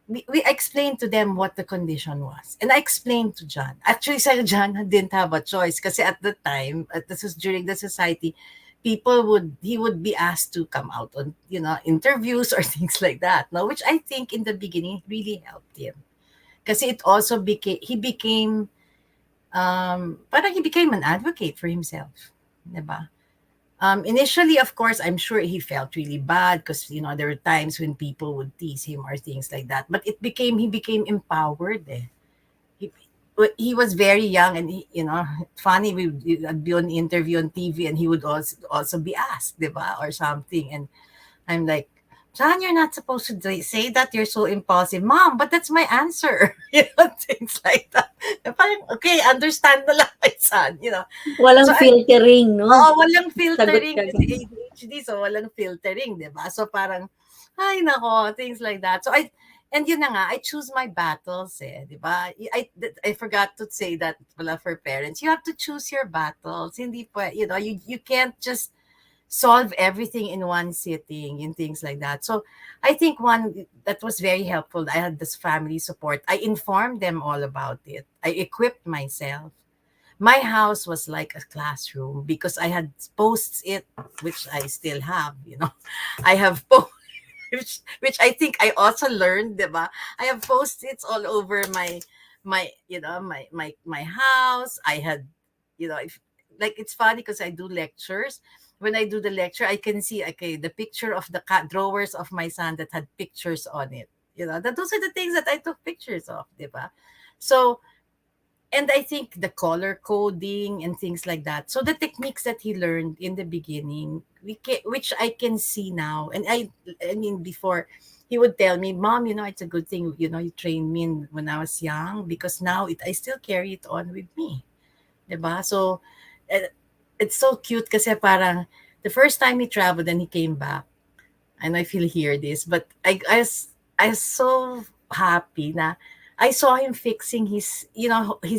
we explained to them what the condition was. And I explained to John. Actually, Sir John didn't have a choice kasi at the time, this was during the society, he would be asked to come out on, interviews or things like that. No, which I think in the beginning really helped him. Kasi it also became, parang he became an advocate for himself. Diba? Initially, of course, I'm sure he felt really bad because there were times when people would tease him or things like that. But he became empowered. He, he was very young, and funny. I'd be on interview on TV, and he would also be asked, diba, or something, and I'm like, John, you're not supposed to say that. You're so impulsive, Mom. But that's my answer. Things like that. Parang, okay, understand na lang, my son. Walang So filtering, no? walang Sagot filtering ka. kasi ADHD, so walang filtering, 'di ba? So parang, ay nako, things like that. So and yun na nga, I choose my battles, 'di ba? I forgot to say that pala for parents. You have to choose your battles. Hindi pa, you can't just solve everything in one sitting and things like that. So I think one that was very helpful, I had this family support. I informed them all about it. I equipped myself. My house was like a classroom because I had post-it, which I still have, I have which I think I also learned, diba? I have post-its all over my house. I had, if, like, it's funny because I do lectures. When I do the lecture, I can see, okay, the picture of the drawers of my son that had pictures on it. Those are the things that I took pictures of, diba? So, and I think the color coding and things like that. So the techniques that he learned in the beginning, which I can see now, and I mean, before he would tell me, Mom, it's a good thing, you trained me when I was young because now I still carry it on with me, diba? So it's so cute kasi parang the first time he traveled and he came back, and I feel hear this, but I was so happy na I saw him fixing his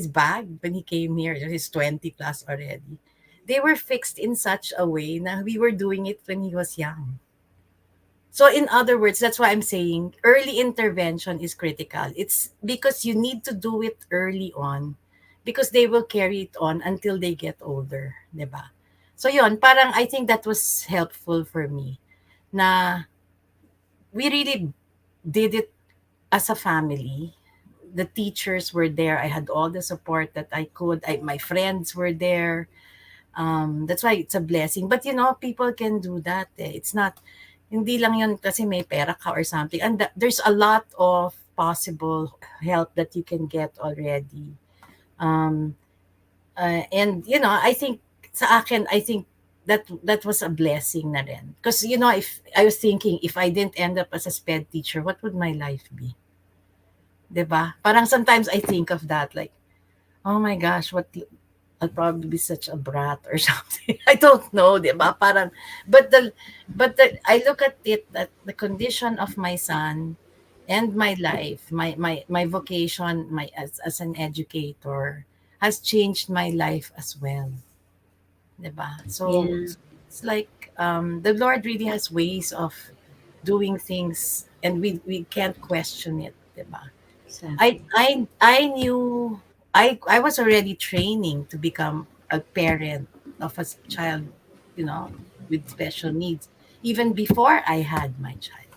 bag when he came here. He's 20 plus already. They were fixed in such a way na we were doing it when he was young. So in other words, that's why I'm saying early intervention is critical. It's because you need to do it early on because they will carry it on until they get older, 'di ba? So yon, parang I think that was helpful for me na we really did it as a family. The teachers were there. I had all the support that I could. My friends were there. That's why it's a blessing. But people can do that. It's not, hindi lang yun kasi may pera ka or something. And there's a lot of possible help that you can get already. And I think sa akin, I think that was a blessing na rin. Because if I was thinking, if I didn't end up as a SPED teacher, what would my life be? Diba? Parang sometimes I think of that, like, oh my gosh, I'll probably be such a brat or something. I don't know, diba? Parang, but I look at it that the condition of my son and my life, my vocation, as an educator has changed my life as well. Diba? So Yeah. it's like the Lord really has ways of doing things, and we can't question it, diba? Exactly. I knew I was already training to become a parent of a child, with special needs, even before I had my child.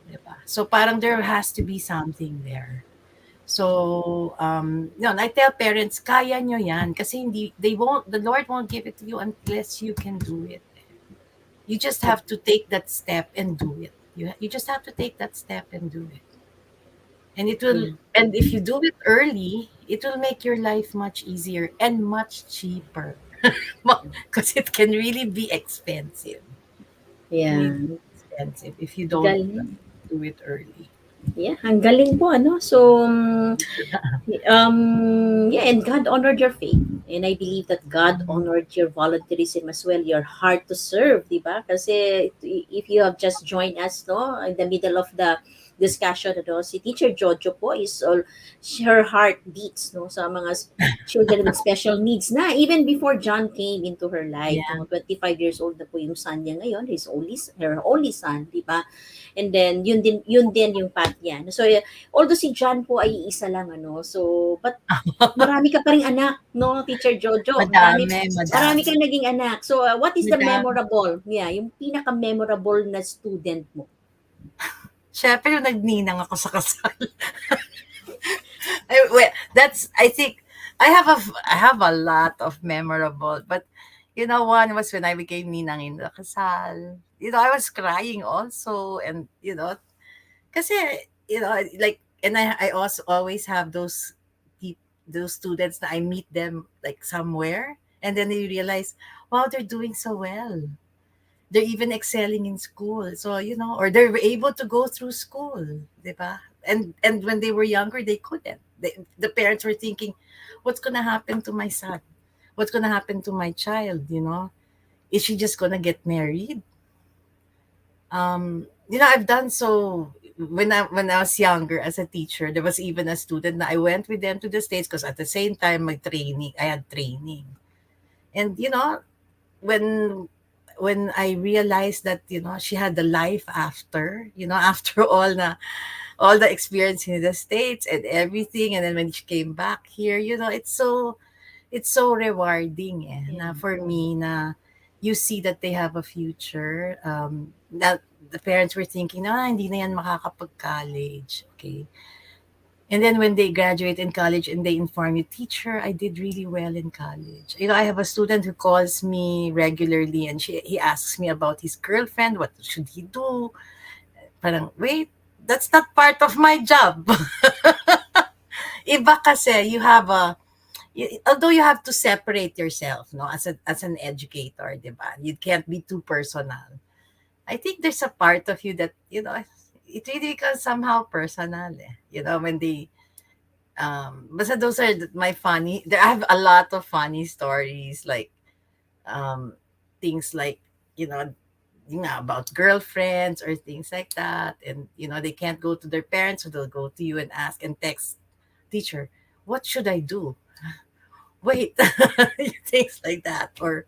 Diba? So parang there has to be something there. So I tell parents, kaya nyo yan kasi the Lord won't give it to you unless you can do it. You just have to take that step and do it. You just have to take that step and do it. And Yeah. and if you do it early, it will make your life much easier and much cheaper. Because it can really be expensive. It can Yeah. really be expensive if you don't Galing. do it early. Yeah, ang galing po, ano? So, yeah, and God honored your faith. And I believe that God honored your volunteerism as well, your heart to serve, di ba? Kasi if you have just joined us, no, in the middle of the discussion, no, si Teacher Jojo po is all, her heart beats, no, sa mga children with special needs na even before John came into her life, Yeah. no, 25 years old na po yung son niya ngayon, her only son, di ba? And then yun din yung path niya. So although si John po ay isa lang, ano, so but marami ka pa ring anak, no, Teacher Jojo, marami Madami, marami madami, kang naging anak. So what is the madami. memorable, yeah, yung pinaka-memorable na student mo? Siyempre, yung nagninang ako sa kasal. Well, I think, I have a lot of memorable, but, one was when I became ninang in the kasal. I was crying also, and, kasi, like, and I also always have those students that I meet them, like, somewhere, and then they realize, wow, they're doing so well. They're even excelling in school. So, or they're able to go through school, diba? And when they were younger, they couldn't. The parents were thinking, what's going to happen to my son? What's going to happen to my child, Is she just going to get married? I've done so when I was younger as a teacher. There was even a student that I went with them to the States because at the same time, I had training. And, when I realized that she had the life after after all the experience in the States and everything, and then when she came back here, it's so rewarding na for me na you see that they have a future, that the parents were thinking hindi na yan makakapag-college, okay. And then when they graduate in college and they inform you, teacher, I did really well in college. I have a student who calls me regularly and he asks me about his girlfriend. What should he do? Parang, wait, that's not part of my job. Iba kasi, although you have to separate yourself, no, as an educator, diba? You can't be too personal. I think there's a part of you that, it really becomes somehow personal, when they, basta those are my funny, I have a lot of funny stories, like, things like, about girlfriends or things like that. And, they can't go to their parents, so they'll go to you and ask and text, teacher, what should I do? Wait, things like that. Or,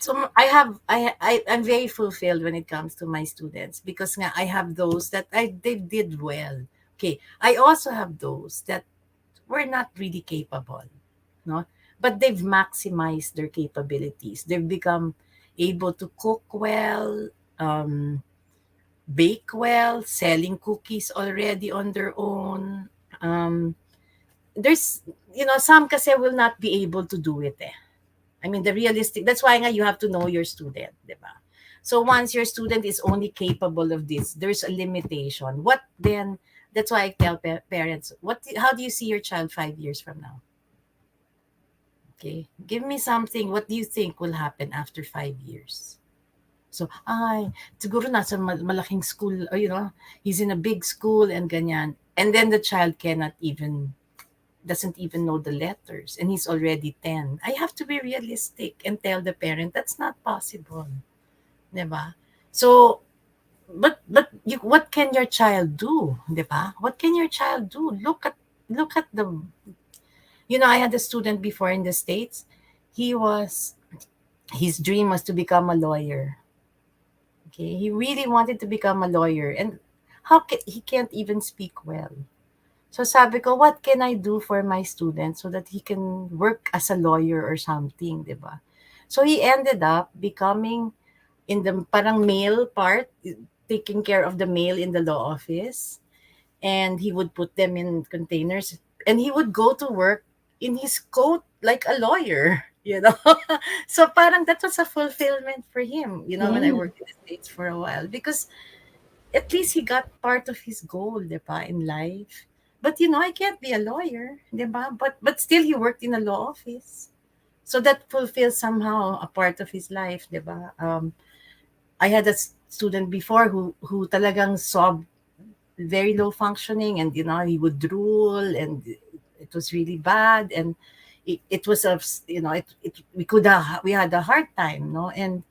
so I'm very fulfilled when it comes to my students because nga I have those that they did well. Okay, I also have those that were not really capable, no, but they've maximized their capabilities. They've become able to cook well, bake well, selling cookies already on their own. There's some kasi will not be able to do it. I mean, that's why nga you have to know your student, diba? So once your student is only capable of this, there's a limitation. What then? That's why I tell parents, how do you see your child 5 years from now? Okay, give me something. What do you think will happen after 5 years? So, siguro nasa malaking school, or, he's in a big school and ganyan. And then the child doesn't even know the letters and he's already 10. I have to be realistic and tell the parent that's not possible. Diba? So, but what can your child do? Diba? What can your child do? Look at the, I had a student before in the States. His dream was to become a lawyer. Okay, he really wanted to become a lawyer, and he can't even speak well. So sabi ko, what can I do for my student so that he can work as a lawyer or something, diba? So he ended up becoming in the parang mail part, taking care of the mail in the law office, and he would put them in containers, and he would go to work in his coat like a lawyer. So parang that was a fulfillment for him, when I Yeah. worked in the States for a while, because at least he got part of his goal, diba, in life. But I can't be a lawyer, diba? But still he worked in a law office. So that fulfills somehow a part of his life, diba? I had a student before who talagang very low functioning, and he would drool, and it was really bad, and it was a we had a hard time, no. And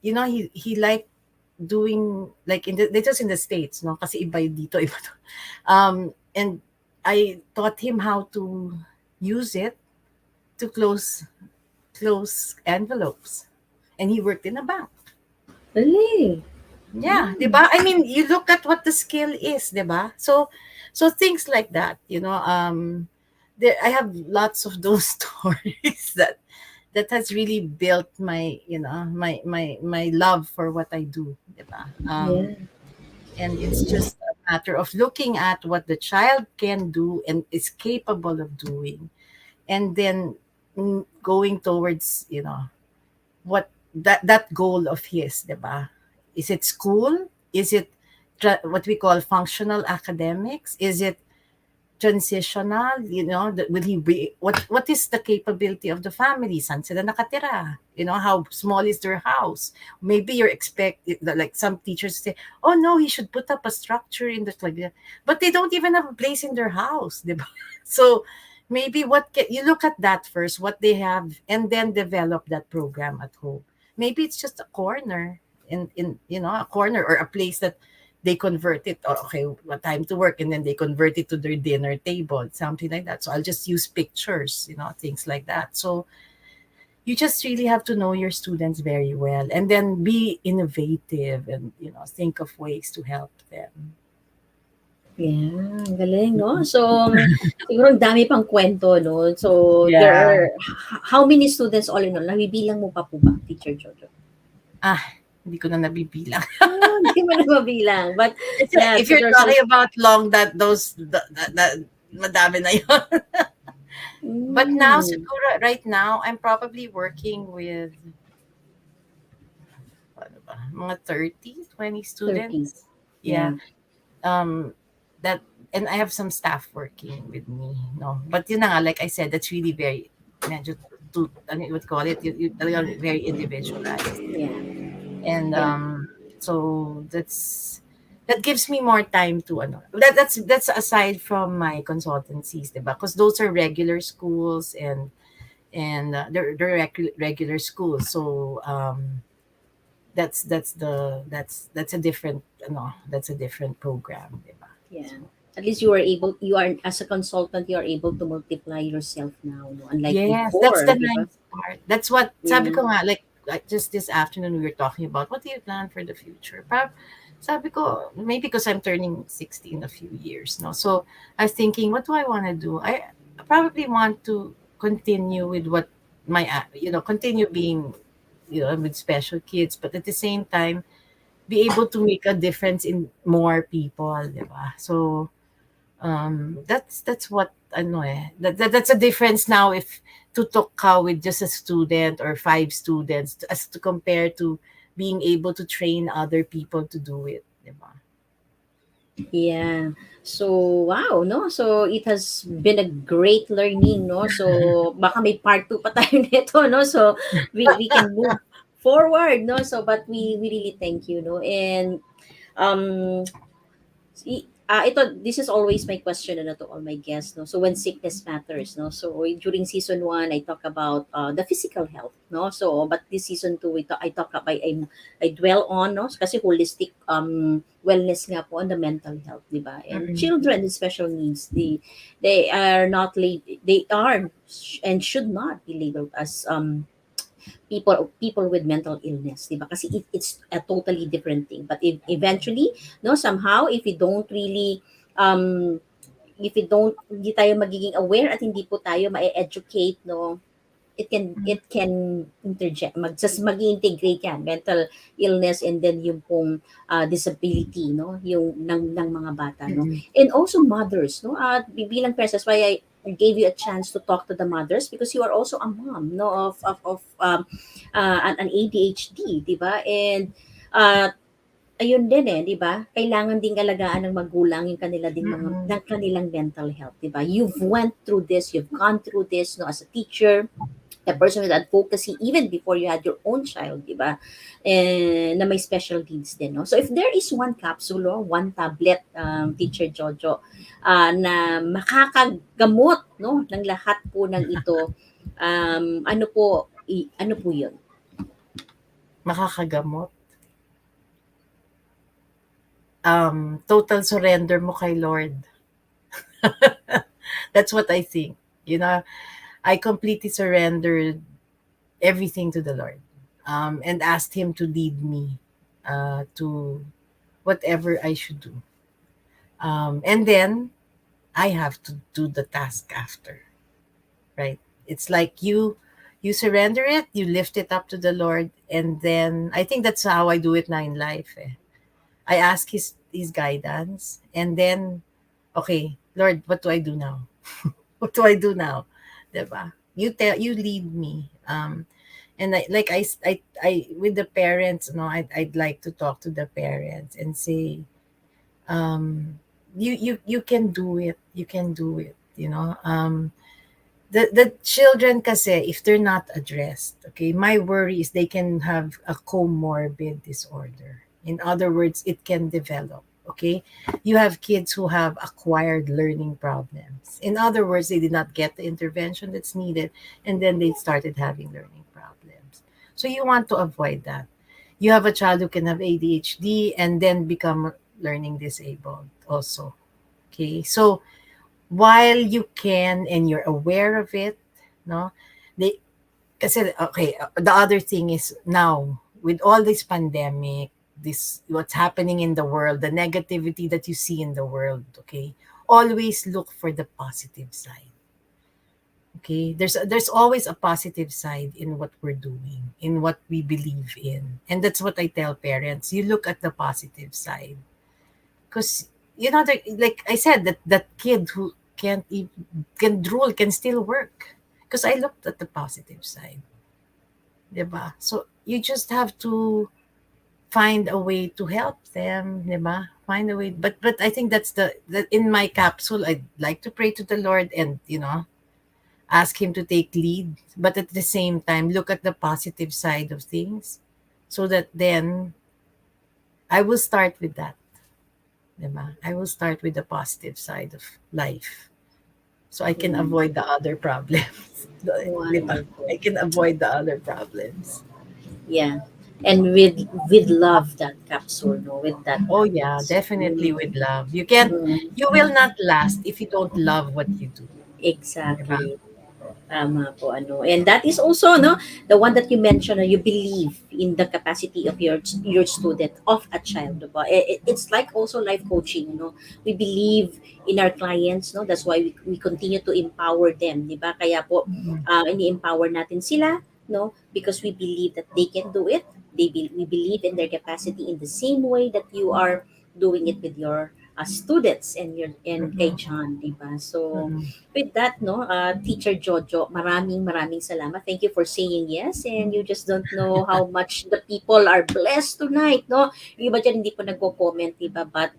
he liked doing, like, this was in the States, no, kasi iba dito, iba to. And I taught him how to use it to close envelopes, and he worked in a bank. Really? Yeah, diba? I mean, you look at what the skill is, diba? So things like that, I have lots of those stories that has really built my, my love for what I do, diba? Yeah. And it's just a matter of looking at what the child can do and is capable of doing, and then going towards, what that goal of his, diba? Is it school? Is it what we call functional academics? Is it transitional? Will he be, what is the capability of the family? Saan sila nakatira? How small is their house? Maybe you're like some teachers say, oh no, he should put up a structure in the, like that. But they don't even have a place in their house, diba? So maybe you look at that first, what they have, and then develop that program at home. Maybe it's just a corner in a corner, or a place that they convert it, or okay, what time to work, and then they convert it to their dinner table, something like that. So I'll just use pictures, things like that. So you just really have to know your students very well, and then be innovative, and think of ways to help them. Yeah, ang galing, no? So, siguro ang dami pang kwento, no? So, there Yeah. are, how many students all in all? Nabibilang mo pa po ba, Teacher Jojo? Hindi ko na nabibilang. Hindi mo na mabilang. But, yeah, if you're talking about long, that madami na yun. But now, siguro, right now, I'm probably working with mga 20 students. 30. Yeah. That, and I have some staff working with me, no. But yun na nga, like I said, that's really very, medyo what call it, you very individualized. Yeah. And so that gives me more time to that's aside from my consultancies, diba? Because those are regular schools, and they're regular schools. So that's a different program, diba? Yeah. At least as a consultant, you are able to multiply yourself now, no? Unlike Yes, before. that's the diba? nice part. That's what sabi ko nga, like just this afternoon we were talking about what do you plan for the future. Sabi ko, maybe because I'm turning 60 in a few years, no. So I was thinking, what do I want to do? I probably want to continue with what continue being, with special kids, but at the same time be able to make a difference in more people, diba? So that's what that's a difference now, if tutok ka with just a student or 5 students, as to compare to being able to train other people to do it, diba? Yeah. So, wow, no? So, it has been a great learning, no? So, baka may part 2 pa tayo nito, no? So, we can move forward, no? So, but we really thank you, no? And, this is always my question to all my guests, no? So, when sickness matters, no? So, during season 1, I talk about the physical health, no? So, but this season 2, I dwell on, no? Kasi holistic wellness nga po on the mental health, di ba? And children with special needs, they are and should not be labeled as people with mental illness, di ba? Kasi it's a totally different thing. But eventually, no, somehow, if we don't really hindi tayo magiging aware at hindi po tayo ma-educate, no, it can mag-integrate yan, mental illness, and then yung pong disability, no, yung ng mga bata, no. And also mothers, no, bilang parents, that's why I gave you a chance to talk to the mothers, because you are also a mom, no, of an ADHD, di ba? And ayun din di ba? Kailangan ding alagaan ng magulang yung ng kanilang mental health, di ba? You've went through this, you've gone through this, no, as a teacher, a person with advocacy even before you had your own child, di ba? And na may special needs din, no? So if there is one capsule or one tablet, Teacher Jojo, na makakagamot, no, ng lahat po ng ito, ano po yun? Makakagamot. Total surrender mo kay Lord. That's what I think. You know, I completely surrendered everything to the Lord, and asked Him to lead me to whatever I should do. And then I have to do the task after, right? It's like you surrender it, you lift it up to the Lord, and then I think that's how I do it now in life. I ask His guidance, and then, okay, Lord, what do I do now? What do I do now? Diba? You lead me. And I with the parents, I'd like to talk to the parents and say, you can do it. You can do it. The children kasi, if they're not addressed, okay, my worry is they can have a comorbid disorder. In other words, it can develop. Okay, you have kids who have acquired learning problems. In other words, they did not get the intervention that's needed, and then they started having learning problems. So you want to avoid that. You have a child who can have ADHD and then become learning disabled also. Okay, so while you can and you're aware of it, no, they kasi okay. The other thing is now with all this pandemic, this what's happening in the world, the negativity that you see in the world, okay, always look for the positive side. Okay, there's always a positive side in what we're doing, in what we believe in, and that's what I tell parents. You look at the positive side, because like I said, that kid who can drool can still work, because I looked at the positive side, diba? So you just have to find a way to help them, diba? Find a way. But I think that's that in my capsule, I'd like to pray to the Lord and ask Him to take lead, but at the same time look at the positive side of things, so that then I will start with that, diba? I will start with the positive side of life, so I can avoid the other problems. Diba? I can avoid the other problems. Yeah. And with love, that capsule, no, with that Oh yeah, tablets. definitely with love. You will not last if you don't love what you do. Diba? Exactly. Tama po, ano. And that is also, no, the one that you mentioned, you believe in the capacity of your student, of a child, diba? It's like also life coaching, no. We believe in our clients, no. That's why we continue to empower them, diba? Kaya po, Mm-mm. ini-empower natin sila, no, because we believe that they can do it. We believe in their capacity in the same way that you are doing it with your students and kay Mm-mm. John, diba? So, Mm-mm. with that, no, Teacher Jojo, maraming salamat. Thank you for saying yes. And you just don't know how much the people are blessed tonight, no? Yung iba dyan hindi pa nagko-comment, diba? But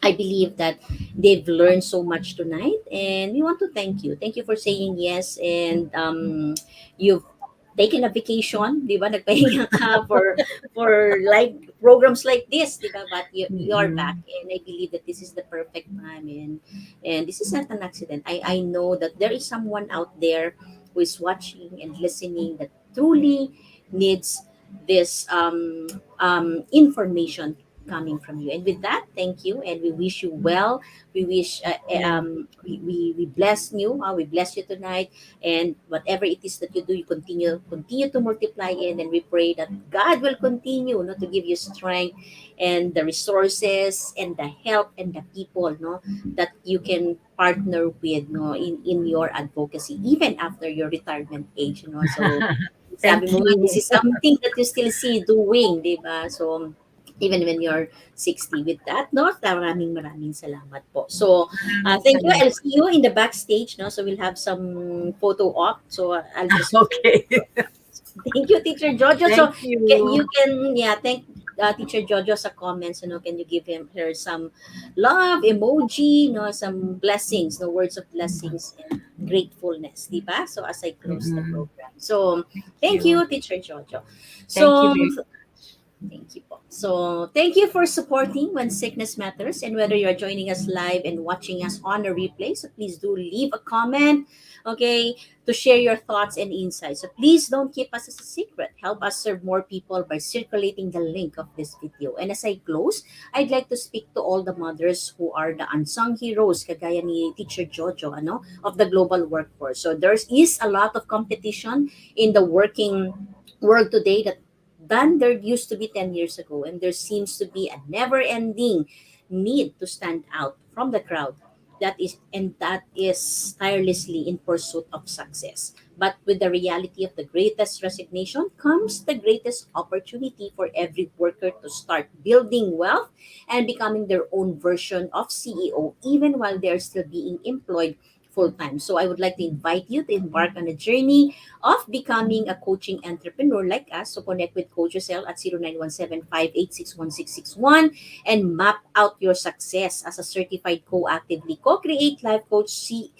I believe that they've learned so much tonight, and we want to thank you. Thank you for saying yes, and you've taken a vacation, di ba? Nagpahinga ka for like programs like this, di ba? But you're back, Mm-mm. and I believe that this is the perfect time, and this is not an accident. I know that there is someone out there who is watching and listening that truly needs this information coming from you. And with that, thank you, and we wish you well. We wish Yeah. we bless you. We bless you tonight, and whatever it is that you do, you continue to multiply in, and we pray that God will continue, no, to give you strength and the resources and the help and the people, no, that you can partner with, no, in your advocacy even after your retirement age, you know. So sabi Thank mo nga, this you. is something that you still see doing, di ba? So, even when you're 60. With that, no, maraming salamat po. So, Maraming thank you. I'll salamat. see you in the backstage, no? So, we'll have some photo op. So, I'll just, Okay. thank you, Teacher Jojo. So, Thank you. you can, yeah, Teacher Jojo sa comments, can you give her some love emoji, some blessings, no words of blessings and gratefulness, di ba? So as I close the Mm-mm. program. So Thank thank you. you, Teacher Jojo. Thank you So very thank you po. So, thank you for supporting When Sickness Matters. And whether you're joining us live and watching us on a replay, so please do leave a comment, okay, to share your thoughts and insights. So, please don't keep us as a secret. Help us serve more people by circulating the link of this video. And as I close, I'd like to speak to all the mothers who are the unsung heroes, kagaya ni Teacher Jojo, of the global workforce. So, there is a lot of competition in the working world today than there used to be 10 years ago. And there seems to be a never ending need to stand out from the crowd. That is tirelessly in pursuit of success. But with the reality of the greatest resignation comes the greatest opportunity for every worker to start building wealth and becoming their own version of CEO, even while they're still being employed full time. So I would like to invite you to embark on a journey of becoming a coaching entrepreneur like us. So connect with Coach Rosel at 0917-586-1661 and map out your success as a certified co-actively co-create life coach. Okay,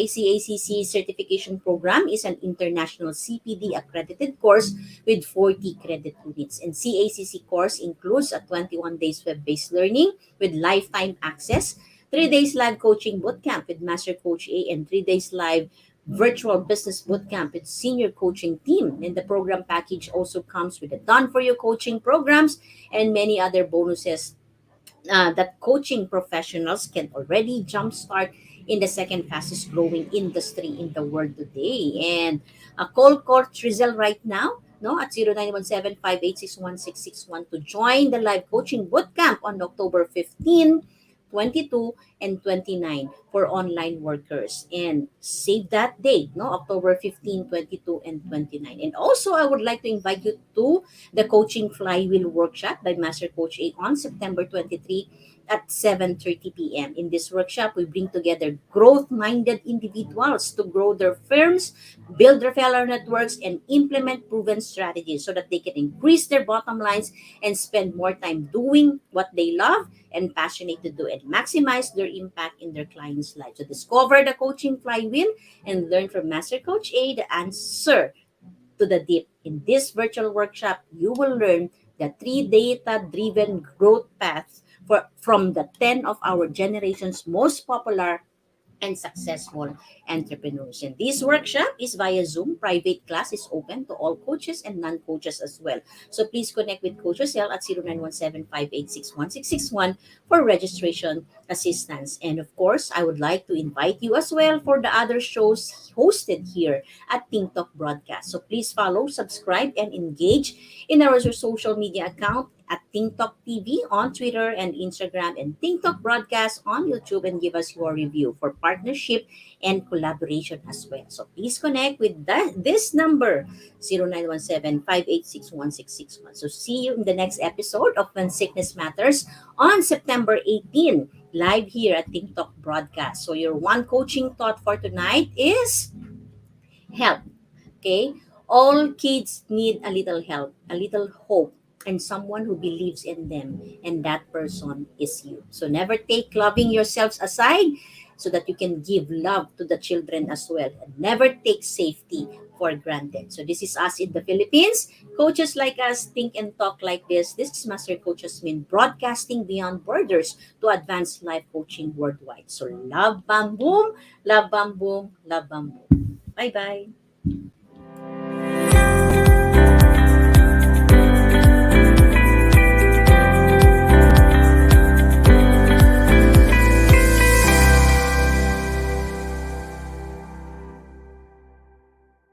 CACC certification program is an international CPD accredited course with 40 credit units. And CACC course includes a 21 days web-based learning with lifetime access, 3 days live coaching bootcamp with Master Coach A, and 3 days live virtual business bootcamp with senior coaching team. And the program package also comes with a done for you coaching programs and many other bonuses that coaching professionals can already jumpstart in the second fastest growing industry in the world today. And call Coach Rizal right now, no, at 0917-586-1661 to join the live coaching bootcamp on October 15, 22, and 29 for online workers. And save that date, no, October 15, 22, and 29. And also, I would like to invite you to the Coaching Flywheel Workshop by Master Coach A on September 23 at 7:30 p.m. In this workshop, we bring together growth-minded individuals to grow their firms, build referral networks, and implement proven strategies so that they can increase their bottom lines and spend more time doing what they love and passionate to do and maximize their impact in their clients' lives. So discover the coaching flywheel and learn from Master Coach A the answer to the deep. In this virtual workshop, you will learn the three data-driven growth paths from the 10 of our generation's most popular and successful entrepreneurs. And this workshop is via Zoom. Private class is open to all coaches and non-coaches as well. So please connect with Coach Rosel at 0917-586-1661 for registration assistance. And of course, I would like to invite you as well for the other shows hosted here at Think Talk Broadcast. So please follow, subscribe, and engage in our social media account at TikTok TV on Twitter and Instagram, and TikTok Broadcast on YouTube, and give us your review for partnership and collaboration as well. So please connect with this number, 0917-586-1661. So see you in the next episode of When Sickness Matters on September 18, live here at TikTok Broadcast. So your one coaching thought for tonight is help. Okay? All kids need a little help, a little hope, and someone who believes in them, and that person is you. So never take loving yourselves aside so that you can give love to the children as well. And never take safety for granted. So this is us in the Philippines. Coaches like us think and talk like this. This is Master Coach Hasmin, broadcasting beyond borders to advance life coaching worldwide. So love, bam, boom, love, bam, boom, love, bam, boom. Bye-bye.